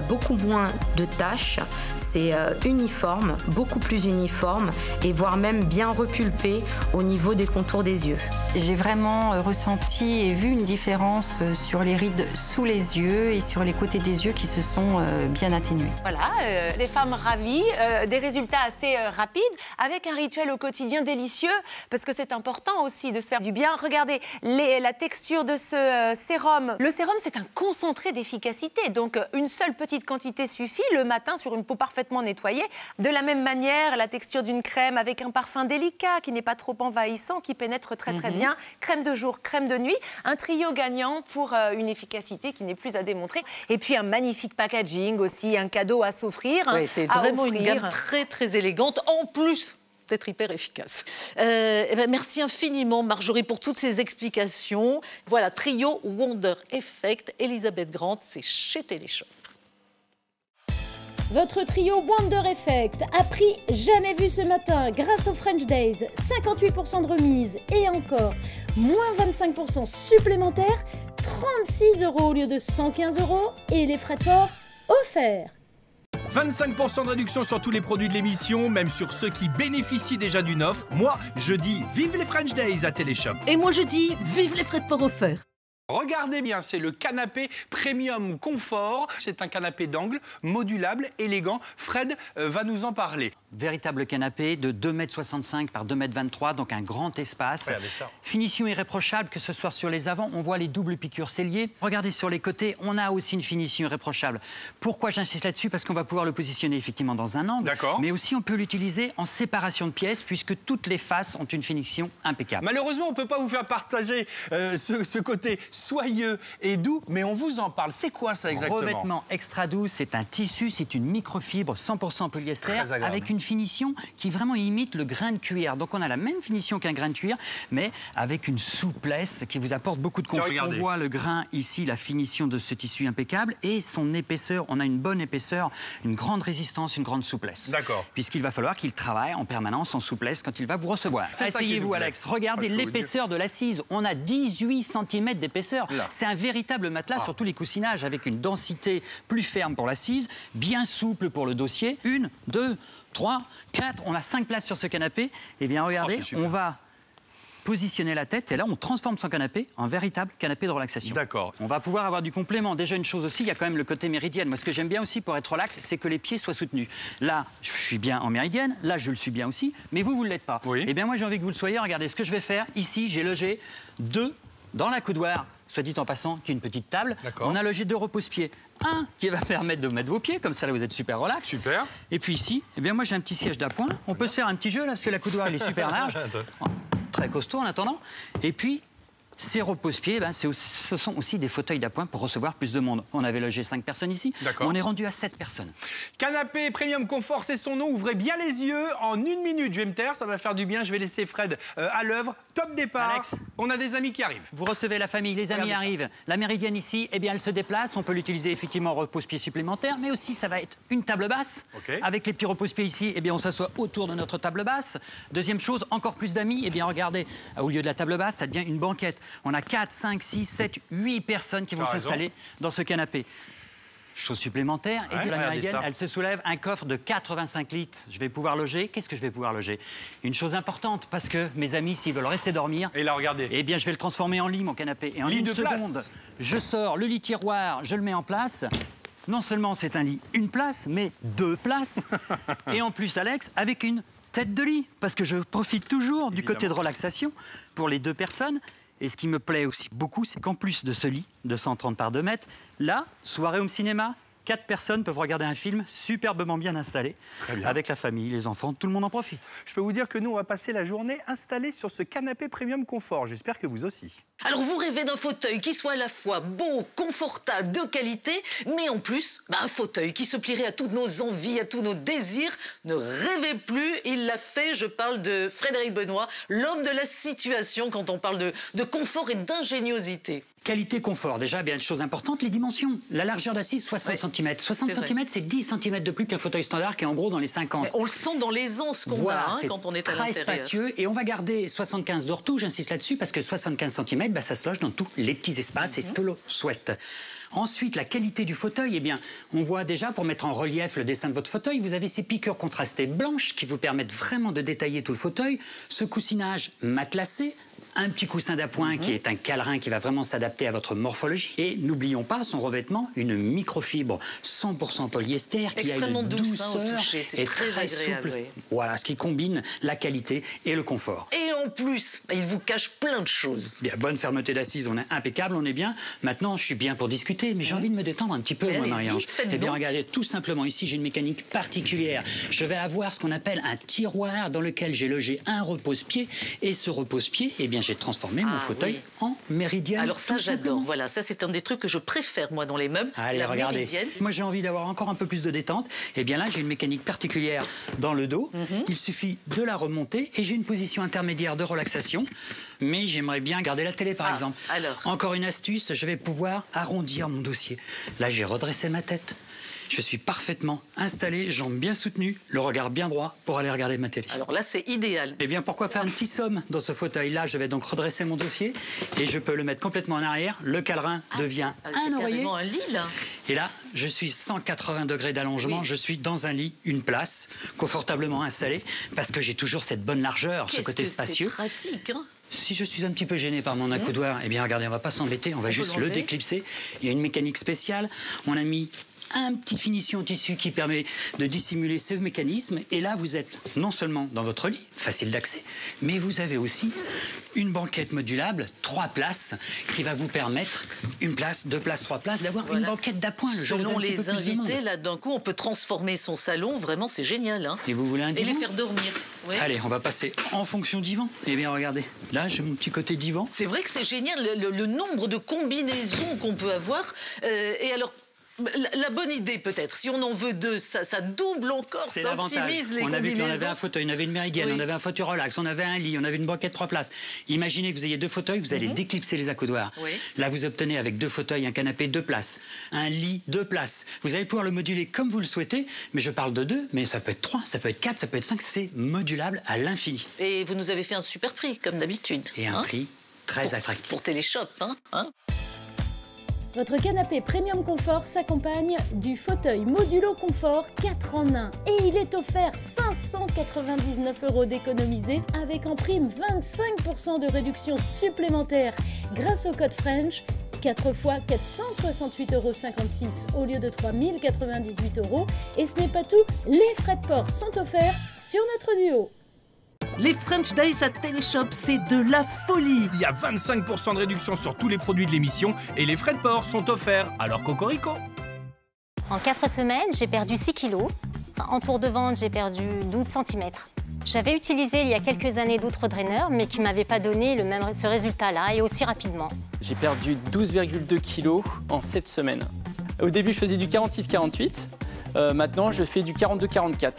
beaucoup moins de taches. C'est uniforme, beaucoup plus uniforme et voire même bien repulpé au niveau des contours des yeux. J'ai vraiment ressenti et vu une différence sur les rides sous les yeux et sur les côtés des yeux qui se sont bien atténués. Voilà, des femmes ravies, des résultats assez rapides, avec un rituel au quotidien délicieux, parce que c'est important aussi de se faire du bien. Regardez la texture de ce sérum. Le sérum, c'est un concentré d'efficacité, donc une seule petite quantité suffit le matin sur une peau parfaitement nettoyée. De la même manière, la texture d'une crème avec un parfum délicat, qui n'est pas trop envahissant, qui pénètre très bien. Crème de jour, crème de nuit, un trio gagnant pour une efficacité qui n'est plus à démontrer. Et puis un magnifique packaging aussi, un cadeau à s'offrir. Oui, c'est vraiment une gamme très élégante, en plus d'être hyper efficace. Merci infiniment Marjorie pour toutes ces explications. Voilà, trio Wonder Effect, Elisabeth Grant, c'est chez Téléshop. Votre trio Wonder Effect a prix jamais vu ce matin grâce aux French Days. 58% de remise et encore moins 25% supplémentaires, 36 € au lieu de 115 € et les frais de port offerts. 25% de réduction sur tous les produits de l'émission, même sur ceux qui bénéficient déjà d'une offre. Moi, je dis vive les French Days à Téléshop. Et moi je dis vive les frais de port offerts. Regardez bien, c'est le canapé Premium Confort. C'est un canapé d'angle, modulable, élégant. Fred va nous en parler. Véritable canapé de 2,65 m par 2,23 m, donc un grand espace. Regardez ça. Finition irréprochable, que ce soit sur les avants, on voit les doubles piqûres celliers. Regardez sur les côtés, on a aussi une finition irréprochable. Pourquoi j'insiste là-dessus? Parce qu'on va pouvoir le positionner effectivement dans un angle. Mais aussi on peut l'utiliser en séparation de pièces, puisque toutes les faces ont une finition impeccable. Malheureusement, on ne peut pas vous faire partager ce côté soyeux et doux, mais on vous en parle. C'est quoi ça exactement? Revêtement extra doux, c'est un tissu, c'est une microfibre 100% polyester avec une finition qui vraiment imite le grain de cuir. Donc on a la même finition qu'un grain de cuir, mais avec une souplesse qui vous apporte beaucoup de confort. On voit le grain ici, la finition de ce tissu impeccable et son épaisseur. On a une bonne épaisseur, une grande résistance, une grande souplesse. D'accord. Puisqu'il va falloir qu'il travaille en permanence en souplesse quand il va vous recevoir. Asseyez-vous, Alex. Regardez l'épaisseur de l'assise. On a 18 cm d'épaisseur. C'est un véritable matelas sur tous les coussinages avec une densité plus ferme pour l'assise, bien souple pour le dossier. 1, 2, 3, 4. On a 5 places sur ce canapé. Eh bien, regardez, on va positionner la tête et là on transforme son canapé en véritable canapé de relaxation. D'accord. On va pouvoir avoir du complément. Déjà une chose aussi, il y a quand même le côté méridienne. Moi ce que j'aime bien aussi pour être relax, c'est que les pieds soient soutenus. Là je suis bien en méridienne, là je le suis bien aussi, mais vous ne l'êtes pas. Oui. Eh bien moi j'ai envie que vous le soyez. Regardez ce que je vais faire. Ici j'ai logé 2 dans la coudoir, soit dit en passant, qui est une petite table. On a logé 2 repose-pieds. Un qui va permettre de mettre vos pieds, comme ça là vous êtes super relax. Super. Et puis ici, eh bien moi j'ai un petit siège d'appoint. On peut se faire un petit jeu là parce que la coudoir elle est super large. Très costaud en attendant. Et puis, ces repose-pieds, ce sont aussi des fauteuils d'appoint pour recevoir plus de monde. On avait logé 5 personnes ici, on est rendu à 7 personnes. Canapé Premium Confort, c'est son nom. Ouvrez bien les yeux en 1 minute. Je vais me taire, ça va faire du bien. Je vais laisser Fred à l'œuvre. Top départ. Alex, on a des amis qui arrivent. Vous recevez la famille, les amis arrivent. La méridienne ici, eh bien, elle se déplace. On peut l'utiliser effectivement en repose-pied supplémentaire, mais aussi ça va être une table basse. Avec les petits repose-pieds ici, eh bien, on s'assoit autour de notre table basse. Deuxième chose, encore plus d'amis. Eh bien, regardez, au lieu de la table basse, ça devient une banquette. On a 4, 5, 6, 7, 8 personnes qui vont s'installer dans ce canapé. Chose supplémentaire, et de la méridienne, elle se soulève un coffre de 85 litres. Je vais pouvoir loger. Qu'est-ce que je vais pouvoir loger? Une chose importante, parce que mes amis, s'ils veulent rester dormir, et là, regardez. Eh bien, je vais le transformer en lit, mon canapé. Et en une seconde, je sors le lit tiroir, je le mets en place. Non seulement c'est un lit, une place, mais 2 places. Et en plus, Alex, avec une tête de lit, parce que je profite toujours du côté de relaxation pour les 2 personnes. Et ce qui me plaît aussi beaucoup, c'est qu'en plus de ce lit de 130 par 2 mètres, là, soirée home cinéma, 4 personnes peuvent regarder un film superbement bien installé, avec la famille, les enfants, tout le monde en profite. Je peux vous dire que nous, on va passer la journée installés sur ce canapé Premium Confort. J'espère que vous aussi. Alors vous rêvez d'un fauteuil qui soit à la fois beau, confortable, de qualité, mais en plus, un fauteuil qui se plierait à toutes nos envies, à tous nos désirs. Ne rêvez plus, il l'a fait. Je parle de Frédéric Benoît, l'homme de la situation quand on parle de confort et d'ingéniosité. Qualité, confort, déjà, bien, chose importante, les dimensions. La largeur d'assise, 60 cm. 60 cm, c'est 10 cm de plus qu'un fauteuil standard qui est en gros dans les 50. Mais on le sent dans l'aisance qu'on a quand on est à l'intérieur. Très spacieux. Et on va garder 75 d'ortho, j'insiste là-dessus, parce que 75 cm, ça se loge dans tous les petits espaces et ce que l'on souhaite. Ensuite, la qualité du fauteuil, eh bien, on voit déjà, pour mettre en relief le dessin de votre fauteuil, vous avez ces piqûres contrastées blanches qui vous permettent vraiment de détailler tout le fauteuil. Ce coussinage matelassé, un petit coussin d'appoint qui est un câlin qui va vraiment s'adapter à votre morphologie. Et n'oublions pas son revêtement, une microfibre 100% polyester qui a une douceur au toucher, c'est très agréable. souple. Voilà, ce qui combine la qualité et le confort. Et en plus, il vous cache plein de choses. Bien, bonne fermeté d'assise, on est impeccable, on est bien. Maintenant, je suis bien pour discuter, mais j'ai envie de me détendre un petit peu, moi, Marie-Ange. Eh bien, regardez, tout simplement, ici, j'ai une mécanique particulière. Je vais avoir ce qu'on appelle un tiroir dans lequel j'ai logé un repose-pied. Et ce repose-pied, eh bien, j'ai transformé mon fauteuil en méridienne. Alors ça, j'adore. Voilà, ça, c'est un des trucs que je préfère, moi, dans les meubles. Allez, regardez. Méridienne. Moi, j'ai envie d'avoir encore un peu plus de détente. Eh bien là, j'ai une mécanique particulière dans le dos. Il suffit de la remonter et j'ai une position intermédiaire de relaxation. Mais j'aimerais bien garder la télé, par exemple. Alors. Encore une astuce, je vais pouvoir arrondir mon dossier. Là, j'ai redressé ma tête. Je suis parfaitement installé, jambes bien soutenues, le regard bien droit pour aller regarder ma télé. Alors là, c'est idéal. Eh bien, pourquoi pas un petit somme dans ce fauteuil-là? Je vais donc redresser mon dossier et je peux le mettre complètement en arrière. Le câlin devient un oreiller. C'est carrément un lit, là. Et là, je suis 180 degrés d'allongement. Je suis dans un lit, une place, confortablement installé, parce que j'ai toujours cette bonne largeur, ce côté spacieux. C'est pratique, hein. Si je suis un petit peu gêné par mon accoudoir, eh bien regardez, on va pas s'embêter, on va juste le déclipser. Il y a une mécanique spéciale. On a mis une petite finition au tissu qui permet de dissimuler ce mécanisme. Et là, vous êtes non seulement dans votre lit, facile d'accès, mais vous avez aussi une banquette modulable, 3 places, qui va vous permettre, 1 place, 2 places, 3 places, d'avoir une banquette d'appoint. Selon les invités, là, d'un coup, on peut transformer son salon. Vraiment, c'est génial. Hein. Et vous voulez un divan? Et les faire dormir. Ouais. Allez, on va passer en fonction divan. Eh bien, regardez, là, j'ai mon petit côté divan. C'est vrai que c'est génial, le nombre de combinaisons qu'on peut avoir. Et alors, la bonne idée, peut-être, si on en veut 2, ça double encore, c'est ça optimise les combinaisons. On avait un fauteuil, on avait une méridienne, on avait un fauteuil relax, on avait un lit, on avait une banquette 3 places. Imaginez que vous ayez 2 fauteuils, vous allez déclipser les accoudoirs. Là, vous obtenez avec 2 fauteuils, un canapé 2 places, un lit 2 places. Vous allez pouvoir le moduler comme vous le souhaitez, mais je parle de 2, mais ça peut être 3, ça peut être 4, ça peut être 5, c'est modulable à l'infini. Et vous nous avez fait un super prix, comme d'habitude. Et un prix très attractif. Pour Téléshop, hein. Votre canapé Premium Confort s'accompagne du fauteuil Modulo Confort 4 en 1 et il est offert 599 € d'économisés avec en prime 25% de réduction supplémentaire grâce au code French. 4 fois 468,56 € au lieu de 3098 € et ce n'est pas tout, les frais de port sont offerts sur notre duo. Les French Days à Téléshop, c'est de la folie. Il y a 25% de réduction sur tous les produits de l'émission et les frais de port sont offerts. Alors cocorico. En 4 semaines, j'ai perdu 6 kilos. En tour de vente, j'ai perdu 12 cm. J'avais utilisé il y a quelques années d'autres draineurs, mais qui ne m'avaient pas donné ce résultat-là et aussi rapidement. J'ai perdu 12,2 kilos en 7 semaines. Au début, je faisais du 46-48. Maintenant, je fais du 42-44.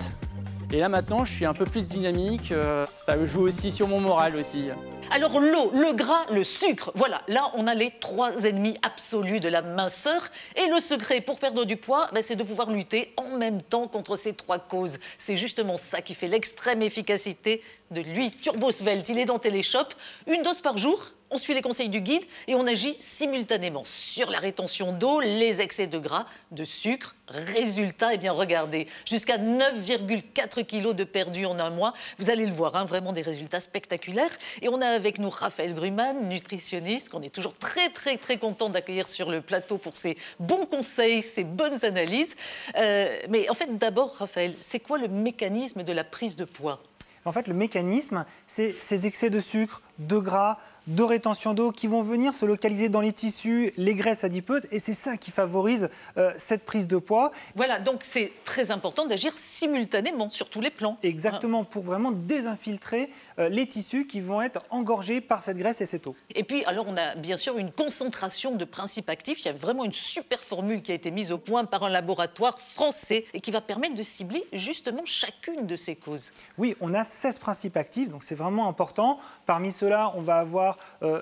Et là maintenant, je suis un peu plus dynamique, ça joue aussi sur mon moral aussi. Alors l'eau, le gras, le sucre, voilà, là on a les 3 ennemis absolus de la minceur. Et le secret pour perdre du poids, c'est de pouvoir lutter en même temps contre ces 3 causes. C'est justement ça qui fait l'extrême efficacité de lui. Turbo Svelte, il est dans Téléshop, 1 dose par jour. On suit les conseils du guide et on agit simultanément sur la rétention d'eau, les excès de gras, de sucre. Résultat, eh bien regardez, jusqu'à 9,4 kg de perdu en un mois. Vous allez le voir, hein, vraiment des résultats spectaculaires. Et on a avec nous Raphaël Gruman, nutritionniste, qu'on est toujours très content d'accueillir sur le plateau pour ses bons conseils, ses bonnes analyses. Mais en fait, d'abord, Raphaël, c'est quoi le mécanisme de la prise de poids ? En fait, le mécanisme, c'est ces excès de sucre, de gras, de rétention d'eau qui vont venir se localiser dans les tissus, les graisses adipeuses, et c'est ça qui favorise cette prise de poids. Voilà, donc c'est très important d'agir simultanément sur tous les plans. Exactement, pour vraiment désinfiltrer les tissus qui vont être engorgés par cette graisse et cette eau. Et puis, alors, on a bien sûr une concentration de principes actifs. Il y a vraiment une super formule qui a été mise au point par un laboratoire français et qui va permettre de cibler justement chacune de ces causes. Oui, on a 16 principes actifs, donc c'est vraiment important. Parmi ceux-là, on va avoir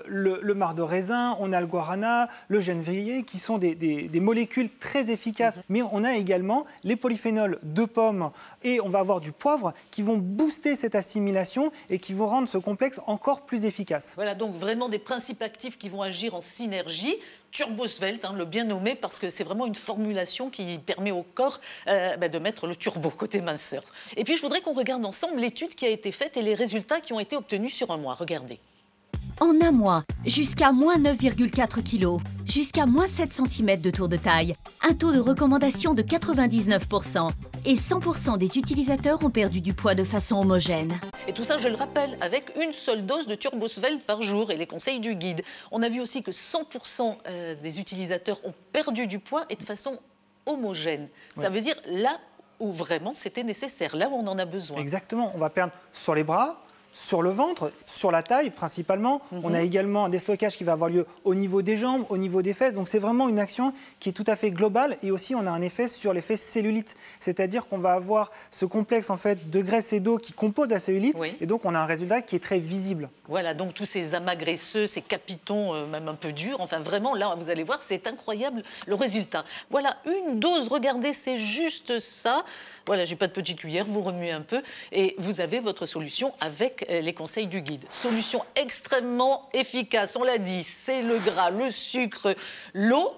le marc de raisin, on a le guarana, le genévrier, qui sont des molécules très efficaces. Mais on a également les polyphénols de pommes et on va avoir du poivre qui vont booster cette assimilation et qui vont rendre ce complexe encore plus efficace. Voilà, donc vraiment des principes actifs qui vont agir en synergie. Turbo Svelte, le bien nommé, parce que c'est vraiment une formulation qui permet au corps de mettre le turbo côté minceur. Et puis, je voudrais qu'on regarde ensemble l'étude qui a été faite et les résultats qui ont été obtenus sur un mois. Regardez. En un mois, jusqu'à moins 9,4 kg, jusqu'à moins 7 cm de tour de taille, un taux de recommandation de 99% et 100% des utilisateurs ont perdu du poids de façon homogène. Et tout ça, je le rappelle, avec une seule dose de Turbo Svelte par jour et les conseils du guide. On a vu aussi que 100% des utilisateurs ont perdu du poids et de façon homogène. Ouais. Ça veut dire là où vraiment c'était nécessaire, là où on en a besoin. Exactement, on va perdre sur les bras, sur le ventre, sur la taille principalement. On a également un déstockage qui va avoir lieu au niveau des jambes, au niveau des fesses. Donc c'est vraiment une action qui est tout à fait globale. Et aussi on a un effet sur l'effet cellulite. C'est-à-dire qu'on va avoir ce complexe en fait, de graisse et d'eau qui compose la cellulite. Oui. Et donc on a un résultat qui est très visible. Voilà, donc tous ces amas graisseux, ces capitons même un peu durs. Enfin vraiment, là vous allez voir, c'est incroyable le résultat. Voilà, une dose, regardez, c'est juste ça. Voilà, j'ai pas de petite cuillère, vous remuez un peu et vous avez votre solution avec les conseils du guide. Solution extrêmement efficace, on l'a dit, c'est le gras, le sucre, l'eau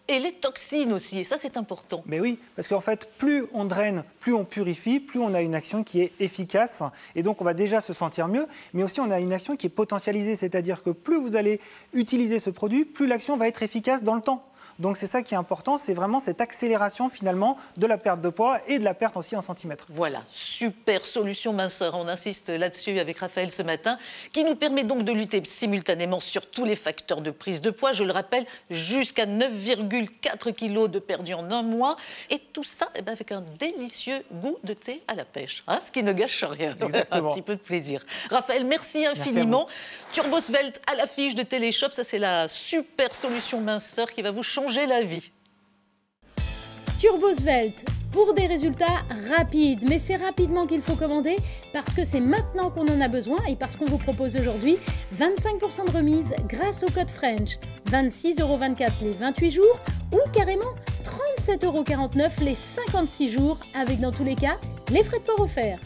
et les toxines aussi, et ça c'est important. Mais oui, parce qu'en fait, plus on draine, plus on purifie, plus on a une action qui est efficace, et donc on va déjà se sentir mieux, mais aussi on a une action qui est potentialisée, c'est-à-dire que plus vous allez utiliser ce produit, plus l'action va être efficace dans le temps. Donc c'est ça qui est important, c'est vraiment cette accélération finalement de la perte de poids et de la perte aussi en centimètres. Voilà, super solution minceur. On insiste là-dessus avec Raphaël ce matin, qui nous permet donc de lutter simultanément sur tous les facteurs de prise de poids. Je le rappelle, jusqu'à 9,4 kg de perdu en un mois. Et tout ça avec un délicieux goût de thé à la pêche, hein, ce qui ne gâche rien. Exactement. Un petit peu de plaisir. Raphaël, merci infiniment. Turbosvelte à l'affiche de Téléshop, ça c'est la super solution minceur qui va vous changer la vie. Turbosvelte, pour des résultats rapides. Mais c'est rapidement qu'il faut commander parce que c'est maintenant qu'on en a besoin et parce qu'on vous propose aujourd'hui 25% de remise grâce au code French. 26,24 € les 28 jours ou carrément 37,49 € les 56 jours avec dans tous les cas les frais de port offerts.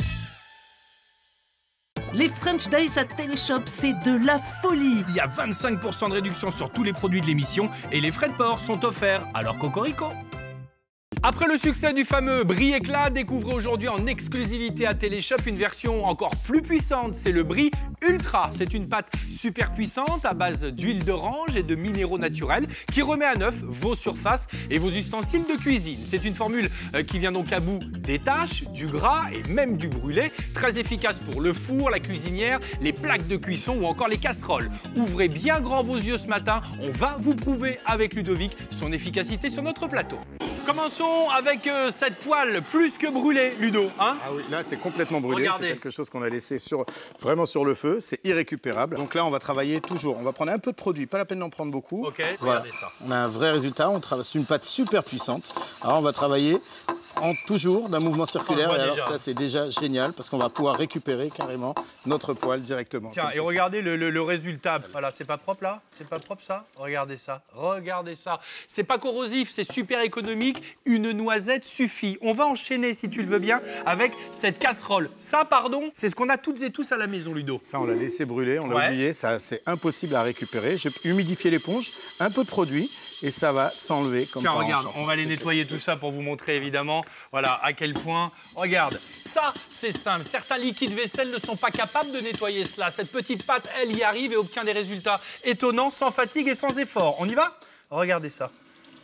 Les French Days à Téléshop, c'est de la folie. Il y a 25% de réduction sur tous les produits de l'émission et les frais de port sont offerts. Alors cocorico. Après le succès du fameux Brie Éclat, découvrez aujourd'hui en exclusivité à Téléshop une version encore plus puissante. C'est le Brie Ultra. C'est une pâte super puissante à base d'huile d'orange et de minéraux naturels qui remet à neuf vos surfaces et vos ustensiles de cuisine. C'est une formule qui vient donc à bout des taches, du gras et même du brûlé. Très efficace pour le four, la cuisinière, les plaques de cuisson ou encore les casseroles. Ouvrez bien grand vos yeux ce matin. On va vous prouver avec Ludovic son efficacité sur notre plateau. Commençons avec cette poêle plus que brûlée, Ludo. Hein? Ah oui, là c'est complètement brûlé, c'est quelque chose qu'on a laissé vraiment sur le feu, c'est irrécupérable. Donc là on va travailler toujours, on va prendre un peu de produit, pas la peine d'en prendre beaucoup. Ok, voilà. Regardez ça. On a un vrai résultat, on travaille sur une pâte super puissante. Alors on va travailler toujours d'un mouvement circulaire et alors ça c'est déjà génial parce qu'on va pouvoir récupérer carrément notre poêle directement. Tiens, et regardez le résultat. Voilà, c'est pas propre là? C'est pas propre ça? Regardez ça. Regardez ça. C'est pas corrosif, c'est super économique. Une noisette suffit. On va enchaîner, si tu le veux bien, avec cette casserole. Ça, pardon, c'est ce qu'on a toutes et tous à la maison, Ludo. Ça, on l'a laissé brûler, on l'a oublié. Ça, c'est impossible à récupérer. J'ai humidifié l'éponge, un peu de produit et ça va s'enlever comme ça. Tiens, regarde, on va aller nettoyer tout ça pour vous montrer évidemment. Voilà, à quel point. Regarde, ça, c'est simple. Certains liquides vaisselle ne sont pas capables de nettoyer cela. Cette petite pâte, elle y arrive et obtient des résultats étonnants, sans fatigue et sans effort. On y va? Regardez ça.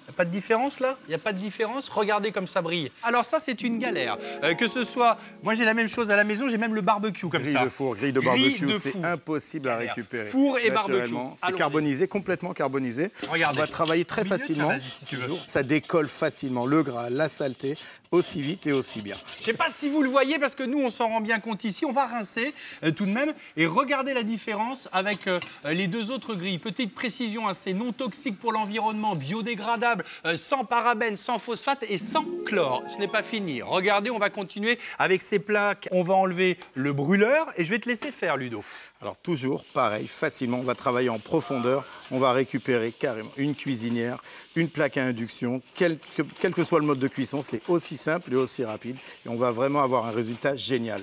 Il n'y a pas de différence là? Il n'y a pas de différence? Regardez comme ça brille. Alors ça, c'est une galère. Que ce soit... Moi, j'ai la même chose à la maison, j'ai même le barbecue comme ça. Grille de four, grille de barbecue, c'est impossible à récupérer. Four et barbecue. C'est carbonisé, complètement carbonisé. Regardez. On va travailler très facilement. Si tu veux. Ça décolle facilement, le gras, la saleté, aussi vite et aussi bien. Je ne sais pas si vous le voyez, parce que nous, on s'en rend bien compte ici. On va rincer tout de même. Et regardez la différence avec les deux autres grilles. Petite précision, hein, c'est non toxique pour l'environnement, biodégradable, sans parabènes, sans phosphate et sans chlore. Ce n'est pas fini. Regardez, on va continuer avec ces plaques. On va enlever le brûleur et je vais te laisser faire, Ludo. Alors toujours pareil, facilement, on va travailler en profondeur, on va récupérer carrément une cuisinière, une plaque à induction, quel que soit le mode de cuisson, c'est aussi simple et aussi rapide et on va vraiment avoir un résultat génial.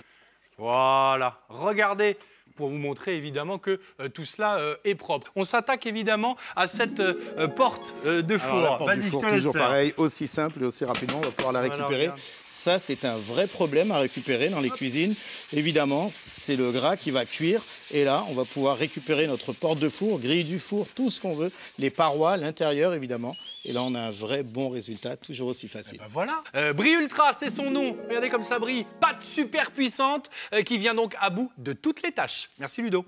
Voilà, regardez pour vous montrer évidemment que tout cela est propre. On s'attaque évidemment à cette porte de four. Alors, la porte du four, toujours pareil, aussi simple et aussi rapidement, on va pouvoir la récupérer. Voilà, ça, c'est un vrai problème à récupérer dans les cuisines. Évidemment, c'est le gras qui va cuire. Et là, on va pouvoir récupérer notre porte de four, grille du four, tout ce qu'on veut. Les parois, l'intérieur, évidemment. Et là, on a un vrai bon résultat, toujours aussi facile. Ben voilà. Brie Ultra, c'est son nom. Regardez comme ça brille. Pâte super puissante qui vient donc à bout de toutes les tâches. Merci Ludo.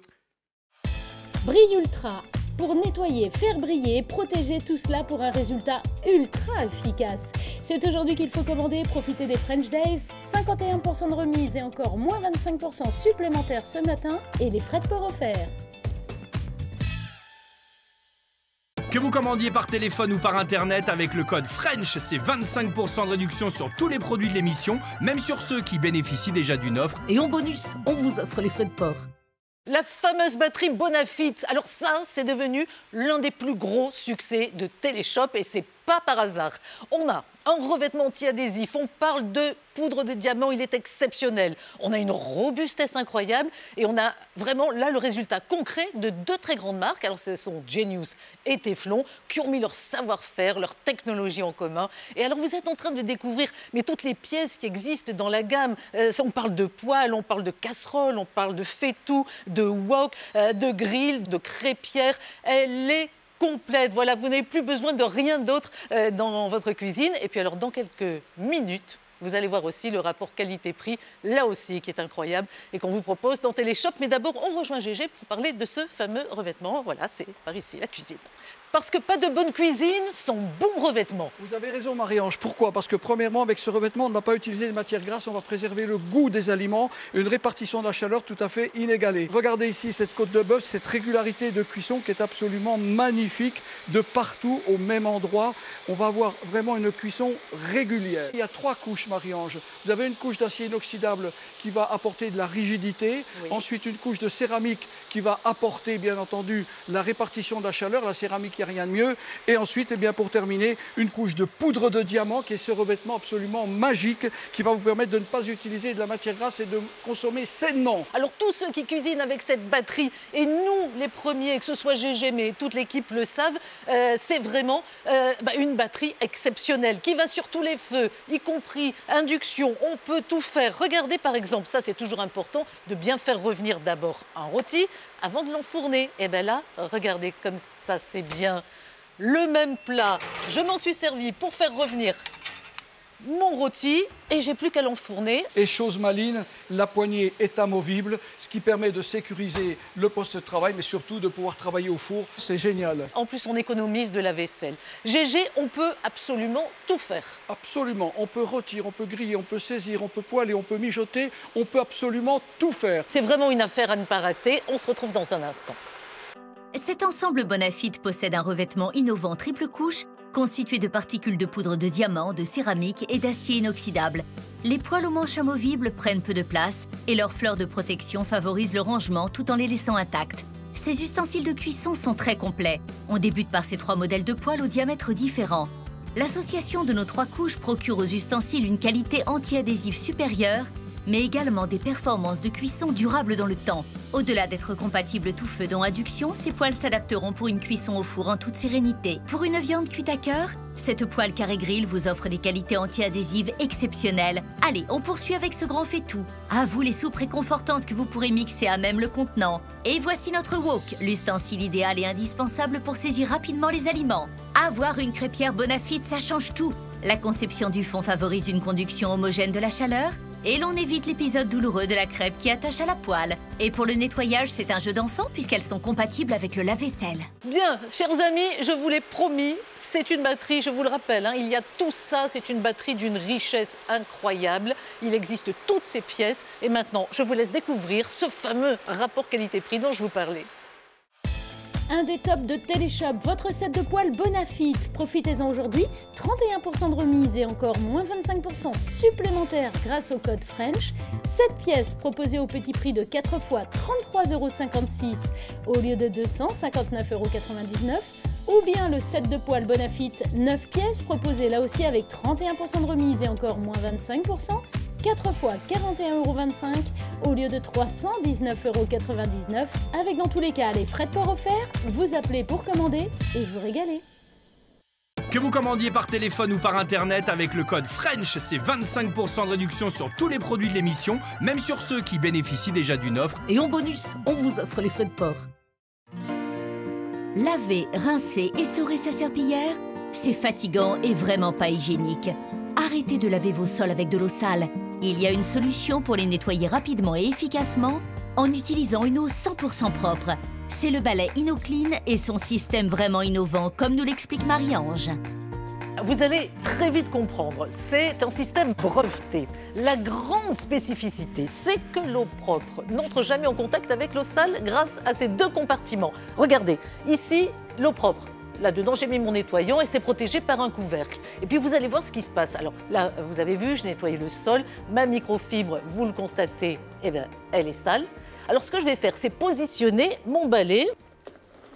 Brie Ultra. Pour nettoyer, faire briller, protéger tout cela pour un résultat ultra efficace. C'est aujourd'hui qu'il faut commander, profiter des French Days, 51% de remise et encore moins 25% supplémentaires ce matin et les frais de port offerts. Que vous commandiez par téléphone ou par internet avec le code French, c'est 25% de réduction sur tous les produits de l'émission, même sur ceux qui bénéficient déjà d'une offre. Et en bonus, on vous offre les frais de port. La fameuse batterie Bonafit. Alors ça, c'est devenu l'un des plus gros succès de Téléshop et c'est pas par hasard. On a un revêtement anti-adhésif, on parle de poudre de diamant, il est exceptionnel. On a une robustesse incroyable et on a vraiment là le résultat concret de deux très grandes marques. Alors ce sont Genius et Teflon qui ont mis leur savoir-faire, leur technologie en commun. Et alors vous êtes en train de découvrir mais toutes les pièces qui existent dans la gamme. On parle de poêle, on parle de casserole, on parle de faitout, de wok, de grill, de crêpière. Elle est complète. Voilà, vous n'avez plus besoin de rien d'autre dans votre cuisine. Et puis alors, dans quelques minutes, vous allez voir aussi le rapport qualité-prix, là aussi, qui est incroyable et qu'on vous propose dans Téléshop. Mais d'abord, on rejoint Gégé pour parler de ce fameux revêtement. Voilà, c'est par ici, la cuisine. Parce que pas de bonne cuisine sans bon revêtement. Vous avez raison, Marie-Ange. Pourquoi? Parce que premièrement, avec ce revêtement, on ne va pas utiliser de matières grasses, on va préserver le goût des aliments, une répartition de la chaleur tout à fait inégalée. Regardez ici cette côte de bœuf, cette régularité de cuisson qui est absolument magnifique, de partout au même endroit. On va avoir vraiment une cuisson régulière. Il y a 3 couches, Marie-Ange. Vous avez une couche d'acier inoxydable qui va apporter de la rigidité. Oui. Ensuite, une couche de céramique qui va apporter, bien entendu, la répartition de la chaleur. La céramique, il n'y a rien de mieux. Et ensuite, eh bien, pour terminer, une couche de poudre de diamant qui est ce revêtement absolument magique qui va vous permettre de ne pas utiliser de la matière grasse et de consommer sainement. Alors, tous ceux qui cuisinent avec cette batterie, et nous, les premiers, que ce soit Gégé, mais toute l'équipe le savent, c'est vraiment une batterie exceptionnelle qui va sur tous les feux, y compris induction. On peut tout faire. Regardez, par exemple, ça, c'est toujours important, de bien faire revenir d'abord un rôti avant de l'enfourner. Et bien là, regardez comme ça, c'est bien le même plat. Je m'en suis servi pour faire revenir mon rôti et j'ai plus qu'à l'enfourner. Et chose maligne, la poignée est amovible, ce qui permet de sécuriser le poste de travail, mais surtout de pouvoir travailler au four. C'est génial. En plus, on économise de la vaisselle. Gégé, on peut absolument tout faire. Absolument. On peut rôtir, on peut griller, on peut saisir, on peut poêler, on peut mijoter, on peut absolument tout faire. C'est vraiment une affaire à ne pas rater. On se retrouve dans un instant. Cet ensemble Bonafide possède un revêtement innovant triple couche constitué de particules de poudre de diamant, de céramique et d'acier inoxydable. Les poêles aux manches amovibles prennent peu de place et leurs fleurs de protection favorisent le rangement tout en les laissant intactes. Ces ustensiles de cuisson sont très complets. On débute par ces 3 modèles de poêles au diamètre différent. L'association de nos 3 couches procure aux ustensiles une qualité anti-adhésive supérieure, mais également des performances de cuisson durables dans le temps. Au-delà d'être compatibles tout feu dans induction, ces poêles s'adapteront pour une cuisson au four en toute sérénité. Pour une viande cuite à cœur, cette poêle carré grill vous offre des qualités anti-adhésives exceptionnelles. Allez, on poursuit avec ce grand fait-tout. À vous les soupes réconfortantes que vous pourrez mixer à même le contenant. Et voici notre wok, l'ustensile idéal et indispensable pour saisir rapidement les aliments. Avoir une crêpière Bonafide, ça change tout. La conception du fond favorise une conduction homogène de la chaleur, et l'on évite l'épisode douloureux de la crêpe qui attache à la poêle. Et pour le nettoyage, c'est un jeu d'enfant puisqu'elles sont compatibles avec le lave-vaisselle. Bien, chers amis, je vous l'ai promis, c'est une batterie, je vous le rappelle, il y a tout ça, c'est une batterie d'une richesse incroyable. Il existe toutes ces pièces. Et maintenant, je vous laisse découvrir ce fameux rapport qualité-prix dont je vous parlais. Un des tops de Téléshop, votre set de poêle Bonafide. Profitez-en aujourd'hui, 31% de remise et encore moins 25% supplémentaires grâce au code French. 7 pièces proposées au petit prix de 4 fois 33,56 € au lieu de 259,99 €. Ou bien le set de poêle Bonafide 9 pièces proposé là aussi avec 31% de remise et encore moins 25%. 4 fois 41,25 € au lieu de 319,99 €. Avec dans tous les cas les frais de port offerts, vous appelez pour commander et vous régalez. Que vous commandiez par téléphone ou par internet avec le code French, c'est 25% de réduction sur tous les produits de l'émission, même sur ceux qui bénéficient déjà d'une offre. Et en bonus, on vous offre les frais de port. Laver, rincer, essorer sa serpillière, c'est fatigant et vraiment pas hygiénique. Arrêtez de laver vos sols avec de l'eau sale. Il y a une solution pour les nettoyer rapidement et efficacement en utilisant une eau 100% propre. C'est le balai InnoClean et son système vraiment innovant, comme nous l'explique Marie-Ange. Vous allez très vite comprendre, c'est un système breveté. La grande spécificité, c'est que l'eau propre n'entre jamais en contact avec l'eau sale grâce à ces 2 compartiments. Regardez, ici, l'eau propre. Là-dedans, j'ai mis mon nettoyant et c'est protégé par un couvercle. Et puis, vous allez voir ce qui se passe. Alors là, vous avez vu, je nettoyais le sol. Ma microfibre, vous le constatez, eh bien, elle est sale. Alors, ce que je vais faire, c'est positionner mon balai.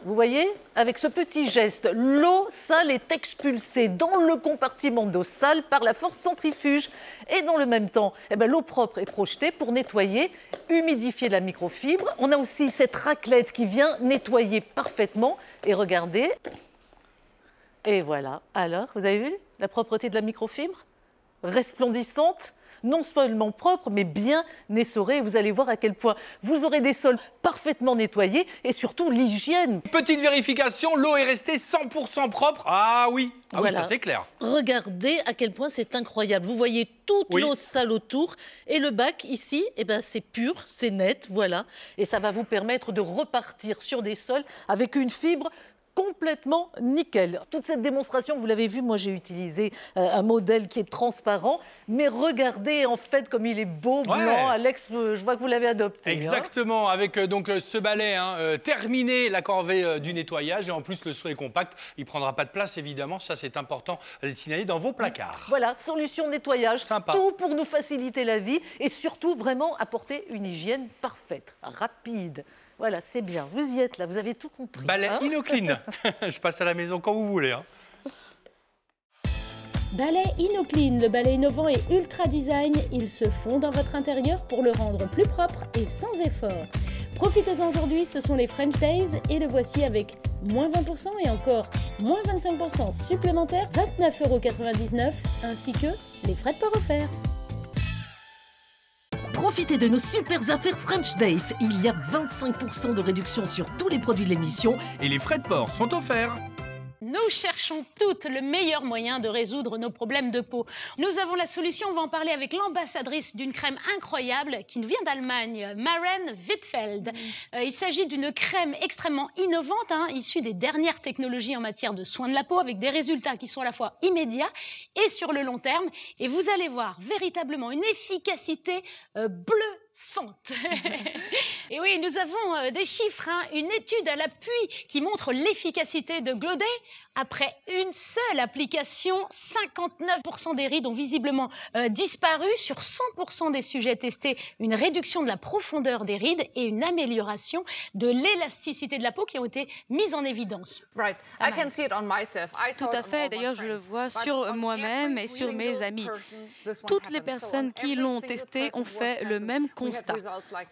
Vous voyez, avec ce petit geste, l'eau sale est expulsée dans le compartiment d'eau sale par la force centrifuge. Et dans le même temps, eh bien, l'eau propre est projetée pour nettoyer, humidifier la microfibre. On a aussi cette raclette qui vient nettoyer parfaitement. Et regardez. Et voilà. Alors, vous avez vu la propreté de la microfibre? Resplendissante. non seulement propres, mais bien essorés. Vous allez voir à quel point vous aurez des sols parfaitement nettoyés et surtout l'hygiène. Petite vérification, l'eau est restée 100% propre. Ah oui, Voilà. oui, ça c'est clair. Regardez à quel point c'est incroyable. Vous voyez toute l'eau sale autour et le bac ici, eh ben, c'est pur, c'est net, voilà. Et ça va vous permettre de repartir sur des sols avec une fibre complètement nickel. Toute cette démonstration, vous l'avez vu, moi j'ai utilisé un modèle qui est transparent, mais regardez en fait comme il est beau, blanc. Alex, je vois que vous l'avez adopté. Exactement, avec donc ce balai terminé, la corvée du nettoyage, et en plus le seau est compact, il ne prendra pas de place évidemment, ça c'est important de le signaler dans vos placards. Voilà, solution nettoyage, tout pour nous faciliter la vie et surtout vraiment apporter une hygiène parfaite, rapide. Voilà, c'est bien. Vous y êtes là, vous avez tout compris. Balai InnoClean. Je passe à la maison quand vous voulez. Balai InnoClean, le balai innovant et ultra design, il se fond dans votre intérieur pour le rendre plus propre et sans effort. Profitez-en aujourd'hui, ce sont les French Days et le voici avec moins 20% et encore moins 25% supplémentaires, 29,99 € ainsi que les frais de port offerts. Profitez de nos super affaires French Days. Il y a 25% de réduction sur tous les produits de l'émission. Et les frais de port sont offerts. Nous cherchons toutes le meilleur moyen de résoudre nos problèmes de peau. Nous avons la solution, on va en parler avec l'ambassadrice d'une crème incroyable qui nous vient d'Allemagne, Maren Wittfeld. Il s'agit d'une crème extrêmement innovante, issue des dernières technologies en matière de soins de la peau, avec des résultats qui sont à la fois immédiats et sur le long terme. Et vous allez voir véritablement une efficacité bluffante. Et oui, nous avons des chiffres, une étude à l'appui qui montre l'efficacité de Glow Day. Après une seule application, 59% des rides ont visiblement disparu. Sur 100% des sujets testés, une réduction de la profondeur des rides et une amélioration de l'élasticité de la peau qui ont été mises en évidence. Tout à fait. D'ailleurs, je le vois sur moi-même et sur mes amis. Toutes les personnes qui l'ont testé ont fait le même constat.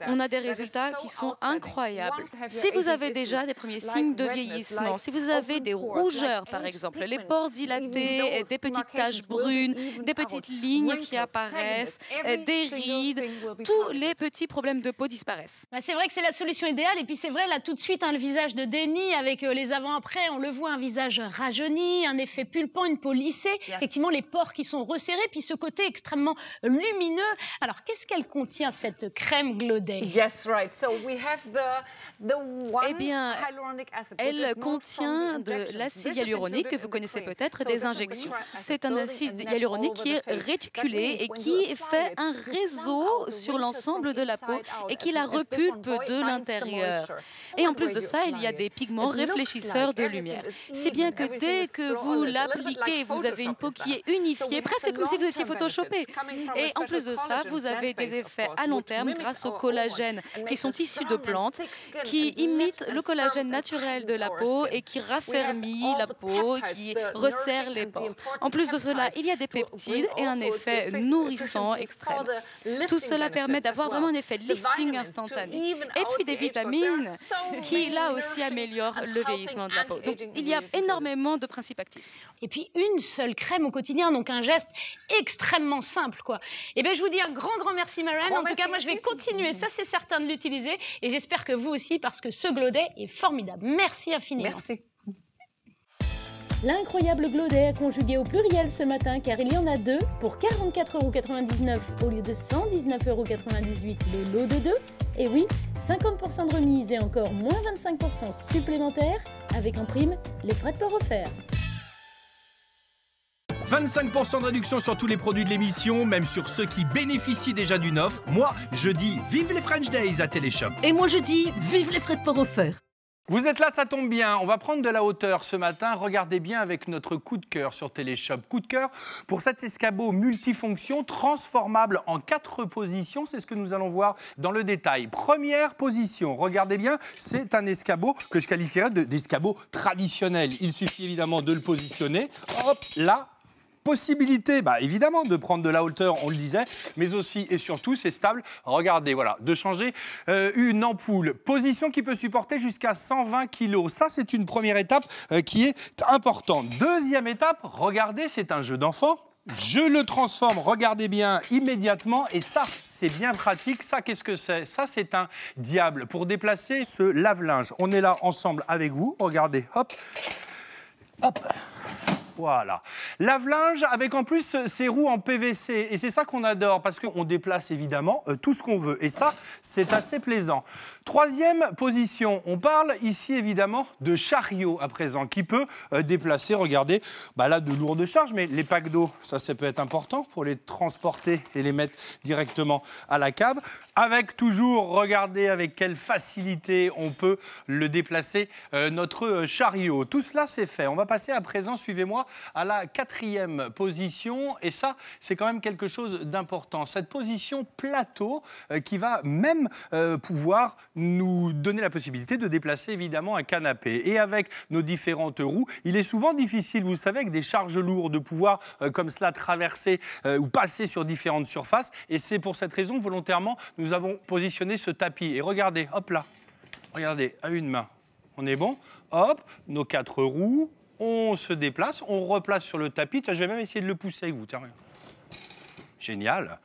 On a des résultats qui sont incroyables. Si vous avez déjà des premiers signes de vieillissement, si vous avez des rougeurs, par exemple, les pores dilatés, des petites taches brunes, des petites lignes qui apparaissent, des rides, tous les petits problèmes de peau disparaissent. C'est vrai que c'est la solution idéale. Et puis c'est vrai, là, tout de suite, le visage de Denis avec les avant-après, on le voit, un visage rajeuni, un effet pulpant, une peau lissée, effectivement, les pores qui sont resserrés, puis ce côté extrêmement lumineux. Alors, qu'est-ce qu'elle contient, cette crème Glow Day? Eh bien, elle contient de l'acide hyaluronique que vous connaissez peut-être, des injections. C'est un acide hyaluronique qui est réticulé et qui fait un réseau sur l'ensemble de la peau et qui la repulpe de l'intérieur. Et en plus de ça, il y a des pigments réfléchisseurs de lumière. C'est bien que dès que vous l'appliquez, vous avez une peau qui est unifiée, presque comme si vous étiez photoshopé. Et en plus de ça, vous avez des effets à long terme grâce au collagène qui sont issus de plantes, qui imitent le collagène naturel de la peau et qui raffermit la peau, qui resserre les pores. En plus de cela, il y a des peptides et un effet nourrissant extrême. Tout cela permet d'avoir vraiment un effet lifting instantané. Et puis des vitamines qui, là aussi, améliorent le vieillissement de la peau. Donc, il y a énormément de principes actifs. Et puis, une seule crème au quotidien, donc un geste extrêmement simple, quoi. Et bien, je vous dis un grand merci, Maren. En tout cas, moi, je vais continuer, ça c'est certain, de l'utiliser. Et j'espère que vous aussi, parce que ce Glow Day est formidable. Merci infiniment. Merci. L'incroyable Glow Day a conjugué au pluriel ce matin car il y en a deux pour 44,99 € au lieu de 119,98 € le lot de deux. Et oui, 50% de remise et encore moins 25% supplémentaires avec en prime les frais de port offerts. 25% de réduction sur tous les produits de l'émission, même sur ceux qui bénéficient déjà d'une offre. Moi, je dis vive les French Days à Téléshop. Et moi je dis vive les frais de port offerts. Vous êtes là, ça tombe bien. On va prendre de la hauteur ce matin. Regardez bien avec notre coup de cœur sur Téléshop. Coup de cœur pour cet escabeau multifonction transformable en 4 positions. C'est ce que nous allons voir dans le détail. Première position, regardez bien, c'est un escabeau que je qualifierais d'escabeau traditionnel. Il suffit évidemment de le positionner. Hop, là. Possibilité, évidemment, de prendre de la hauteur, on le disait, mais aussi et surtout, c'est stable. Regardez, voilà, de changer une ampoule. Position qui peut supporter jusqu'à 120 kg. Ça, c'est une première étape qui est importante. Deuxième étape, regardez, c'est un jeu d'enfant. Je le transforme, regardez bien, immédiatement. Et ça, c'est bien pratique. Ça, qu'est-ce que c'est? Ça, c'est un diable pour déplacer ce lave-linge. On est là ensemble avec vous. Regardez, hop, hop. Voilà. Lave-linge avec en plus ces roues en PVC. Et c'est ça qu'on adore parce qu'on déplace évidemment tout ce qu'on veut. Et ça, c'est assez plaisant. Troisième position, on parle ici évidemment de chariot à présent qui peut déplacer, regardez, là de lourdes charges, mais les packs d'eau, ça peut être important pour les transporter et les mettre directement à la cave. Avec toujours, regardez avec quelle facilité on peut le déplacer, notre chariot. Tout cela c'est fait. On va passer à présent, suivez-moi, à la quatrième position. Et ça, c'est quand même quelque chose d'important. Cette position plateau qui va même pouvoir nous donner la possibilité de déplacer évidemment un canapé. Et avec nos différentes roues, il est souvent difficile, vous savez, avec des charges lourdes, de pouvoir comme cela traverser ou passer sur différentes surfaces. Et c'est pour cette raison que volontairement, nous avons positionné ce tapis. Et regardez, hop là, regardez, à une main, on est bon. Hop, nos 4 roues, on se déplace, on replace sur le tapis. Tiens, je vais même essayer de le pousser avec vous. Tiens, regarde. Génial,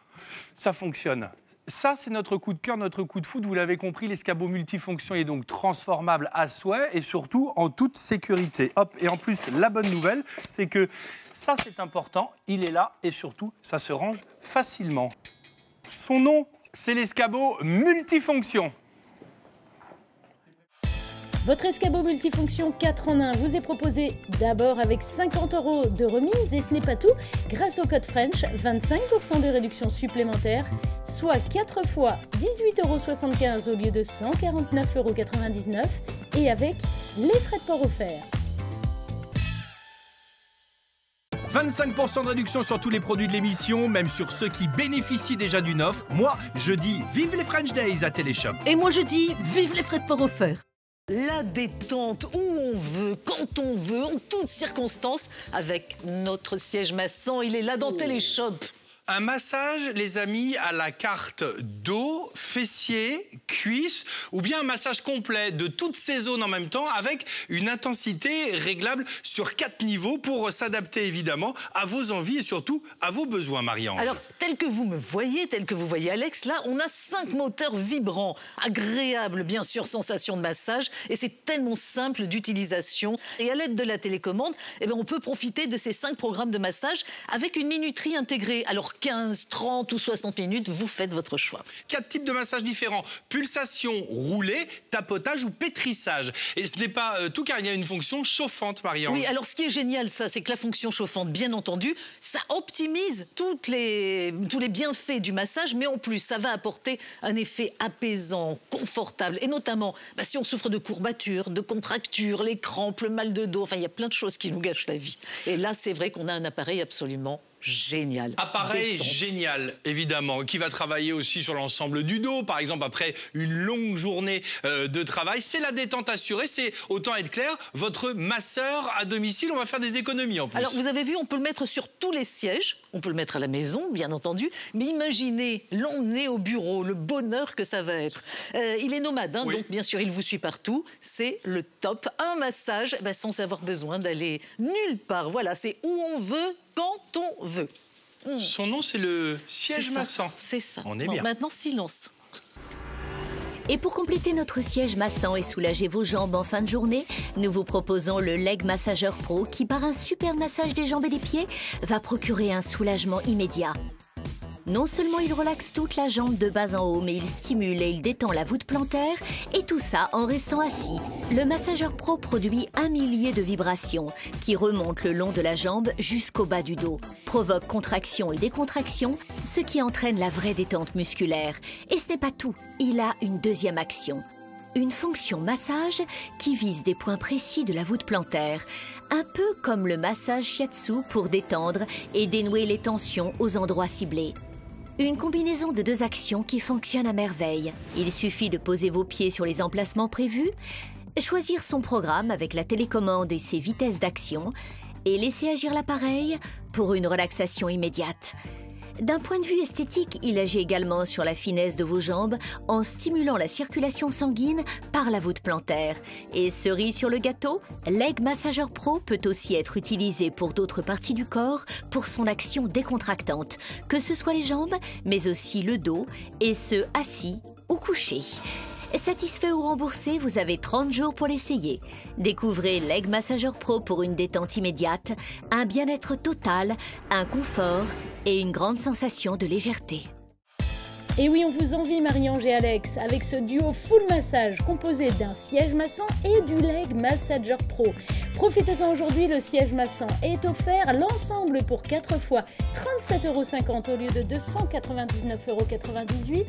ça fonctionne. Ça, c'est notre coup de cœur, notre coup de foudre. Vous l'avez compris, l'escabeau multifonction est donc transformable à souhait et surtout en toute sécurité. Hop, et en plus, la bonne nouvelle, c'est que ça, c'est important. Il est là et surtout, ça se range facilement. Son nom, c'est l'escabeau multifonction. Votre escabeau multifonction 4 en 1 vous est proposé d'abord avec 50 € de remise et ce n'est pas tout. Grâce au code French, 25% de réduction supplémentaire, soit 4 fois 18,75 € au lieu de 149,99 € et avec les frais de port offerts. 25% de réduction sur tous les produits de l'émission, même sur ceux qui bénéficient déjà d'une offre. Moi, je dis vive les French Days à Téléshop. Et moi, je dis vive les frais de port offerts. La détente où on veut, quand on veut, en toutes circonstances, avec notre siège massant, il est là dans Téléshop. Un massage, les amis, à la carte dos, fessiers, cuisses, ou bien un massage complet de toutes ces zones en même temps avec une intensité réglable sur 4 niveaux pour s'adapter évidemment à vos envies et surtout à vos besoins, Marie-Ange. Alors, tel que vous me voyez, tel que vous voyez Alex, là, on a 5 moteurs vibrants, agréables, bien sûr, sensation de massage, et c'est tellement simple d'utilisation. Et à l'aide de la télécommande, on peut profiter de ces 5 programmes de massage avec une minuterie intégrée. Alors, 15, 30 ou 60 minutes, vous faites votre choix. 4 types de massages différents. Pulsation, roulée, tapotage ou pétrissage. Et ce n'est pas tout car il y a une fonction chauffante, Marie-Ange. Oui, alors ce qui est génial, ça, c'est que la fonction chauffante, bien entendu, ça optimise tous les bienfaits du massage, mais en plus, ça va apporter un effet apaisant, confortable. Et notamment, si on souffre de courbatures, de contractures, les crampes, le mal de dos, enfin, il y a plein de choses qui nous gâchent la vie. Et là, c'est vrai qu'on a un appareil absolument génial. Appareil détente. Génial, évidemment, qui va travailler aussi sur l'ensemble du dos. Par exemple, après une longue journée de travail, c'est la détente assurée. C'est, autant être clair, votre masseur à domicile. On va faire des économies en plus. Alors, vous avez vu, on peut le mettre sur tous les sièges. On peut le mettre à la maison, bien entendu. Mais imaginez l'emmener au bureau, le bonheur que ça va être. Il est nomade, hein, oui. Donc bien sûr, il vous suit partout. C'est le top. Un massage, sans avoir besoin d'aller nulle part. Voilà, c'est où on veut, quand on veut. Son nom, c'est le siège massant. C'est ça. On est bien. Maintenant, silence. Et pour compléter notre siège massant et soulager vos jambes en fin de journée, nous vous proposons le Leg Massageur Pro qui, par un super massage des jambes et des pieds, va procurer un soulagement immédiat. Non seulement il relaxe toute la jambe de bas en haut, mais il stimule et il détend la voûte plantaire, et tout ça en restant assis. Le Massageur Pro produit 1 millier de vibrations qui remontent le long de la jambe jusqu'au bas du dos, provoque contraction et décontraction, ce qui entraîne la vraie détente musculaire. Et ce n'est pas tout, il a une deuxième action. Une fonction massage qui vise des points précis de la voûte plantaire, un peu comme le massage shiatsu pour détendre et dénouer les tensions aux endroits ciblés. Une combinaison de 2 actions qui fonctionne à merveille. Il suffit de poser vos pieds sur les emplacements prévus, choisir son programme avec la télécommande et ses vitesses d'action, et laisser agir l'appareil pour une relaxation immédiate. D'un point de vue esthétique, il agit également sur la finesse de vos jambes en stimulant la circulation sanguine par la voûte plantaire. Et cerise sur le gâteau, Leg Massager Pro peut aussi être utilisé pour d'autres parties du corps pour son action décontractante, que ce soit les jambes, mais aussi le dos, et ce assis ou couché. Satisfait ou remboursé, vous avez 30 jours pour l'essayer. Découvrez Leg Massager Pro pour une détente immédiate, un bien-être total, un confort et une grande sensation de légèreté. Et oui, on vous envie Marie-Ange et Alex avec ce duo full massage composé d'un siège massant et du Leg Massager Pro. Profitez-en aujourd'hui, le siège massant est offert, l'ensemble pour 4 fois 37,50 € au lieu de 299,98 €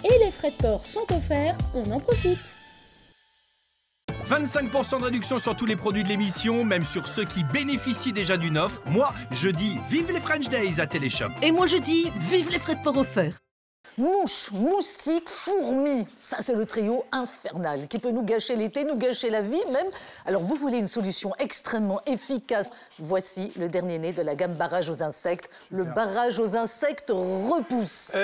et les frais de port sont offerts, on en profite. 25% de réduction sur tous les produits de l'émission, même sur ceux qui bénéficient déjà d'une offre. Moi, je dis vive les French Days à Téléshop. Et moi je dis vive les frais de port offerts. Mouches, moustiques, fourmis, ça c'est le trio infernal qui peut nous gâcher l'été, nous gâcher la vie même. Alors vous voulez une solution extrêmement efficace. Voici le dernier né de la gamme barrage aux insectes. Le barrage aux insectes repousse.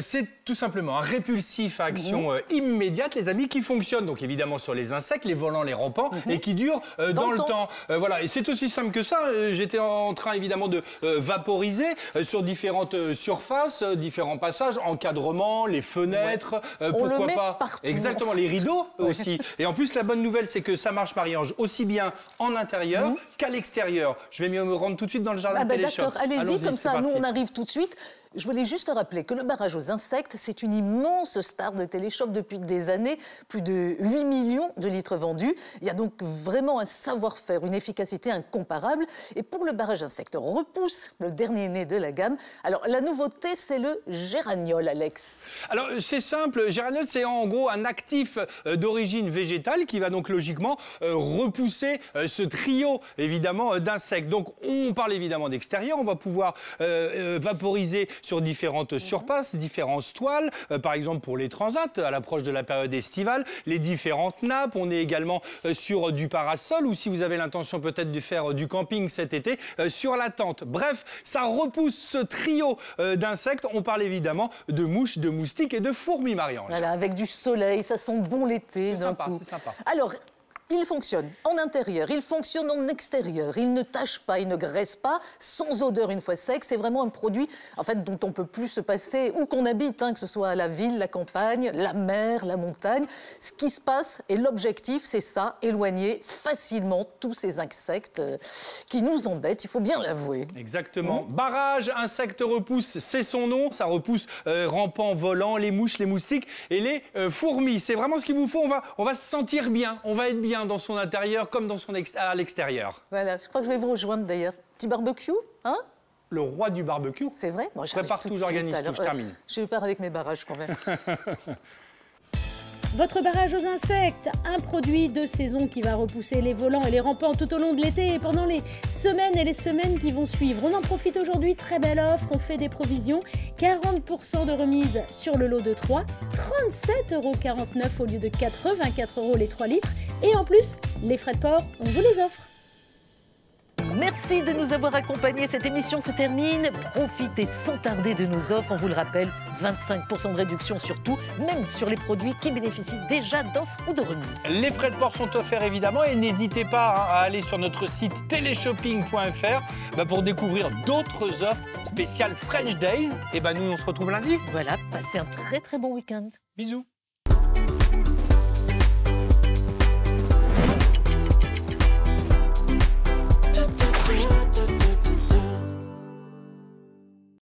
C'est tout simplement un répulsif à action immédiate, les amis, qui fonctionne donc évidemment sur les insectes, les volants, les rampants, et qui dure dans le temps. Voilà, et c'est aussi simple que ça. J'étais en train évidemment de vaporiser sur différentes surfaces, différents passages, encadrement, les fenêtres, pourquoi pas partout. Exactement, les rideaux aussi. Et en plus, la bonne nouvelle, c'est que ça marche, Marie-Ange, aussi bien en intérieur qu'à l'extérieur. Je vais me rendre tout de suite dans le jardin de Téléshop. D'accord, allez-y, comme ça, nous on arrive tout de suite. Je voulais juste rappeler que le barrage aux insectes, c'est une immense star de Téléshop depuis des années, plus de 8 millions de litres vendus. Il y a donc vraiment un savoir-faire, une efficacité incomparable. Et pour le barrage insectes repousse, le dernier né de la gamme, alors la nouveauté, c'est le géraniol, Alex. Alors c'est simple, géraniol, c'est en gros un actif d'origine végétale qui va donc logiquement repousser ce trio évidemment d'insectes. Donc on parle évidemment d'extérieur, on va pouvoir vaporiser sur différentes surfaces, différentes toiles, par exemple pour les transats, à l'approche de la période estivale, les différentes nappes. On est également sur du parasol ou si vous avez l'intention peut-être de faire du camping cet été, sur la tente. Bref, ça repousse ce trio d'insectes. On parle évidemment de mouches, de moustiques et de fourmis, Marie-Ange. Voilà, avec du soleil, ça sent bon l'été d'un coup. C'est sympa. Alors, il fonctionne en intérieur, il fonctionne en extérieur, il ne tâche pas, il ne graisse pas, sans odeur une fois sec. C'est vraiment un produit en fait, dont on ne peut plus se passer où qu'on habite, que ce soit la ville, la campagne, la mer, la montagne. Ce qui se passe et l'objectif, c'est ça, éloigner facilement tous ces insectes qui nous embêtent, il faut bien l'avouer. Exactement. Barrage, insectes repousse, c'est son nom. Ça repousse rampants, volants, les mouches, les moustiques et les fourmis. C'est vraiment ce qu'il vous faut. On va se sentir bien, on va être bien dans son intérieur comme dans son à l'extérieur. Voilà, je crois que je vais vous rejoindre d'ailleurs. Petit barbecue, hein? Le roi du barbecue. C'est vrai? Moi, je prépare tout, j'organise tout, je termine. Je pars avec mes barrages quand même. Votre barrage aux insectes, un produit de saison qui va repousser les volants et les rampants tout au long de l'été et pendant les semaines qui vont suivre. On en profite aujourd'hui, très belle offre, on fait des provisions, 40% de remise sur le lot de 3, 37,49 € au lieu de 84 € les 3 litres et en plus, les frais de port, on vous les offre. Merci de nous avoir accompagnés. Cette émission se termine. Profitez sans tarder de nos offres. On vous le rappelle, 25% de réduction sur tout, même sur les produits qui bénéficient déjà d'offres ou de remises. Les frais de port sont offerts évidemment et n'hésitez pas à aller sur notre site téléshopping.fr pour découvrir d'autres offres spéciales French Days. Et nous, on se retrouve lundi. Voilà, passez un très très bon week-end. Bisous.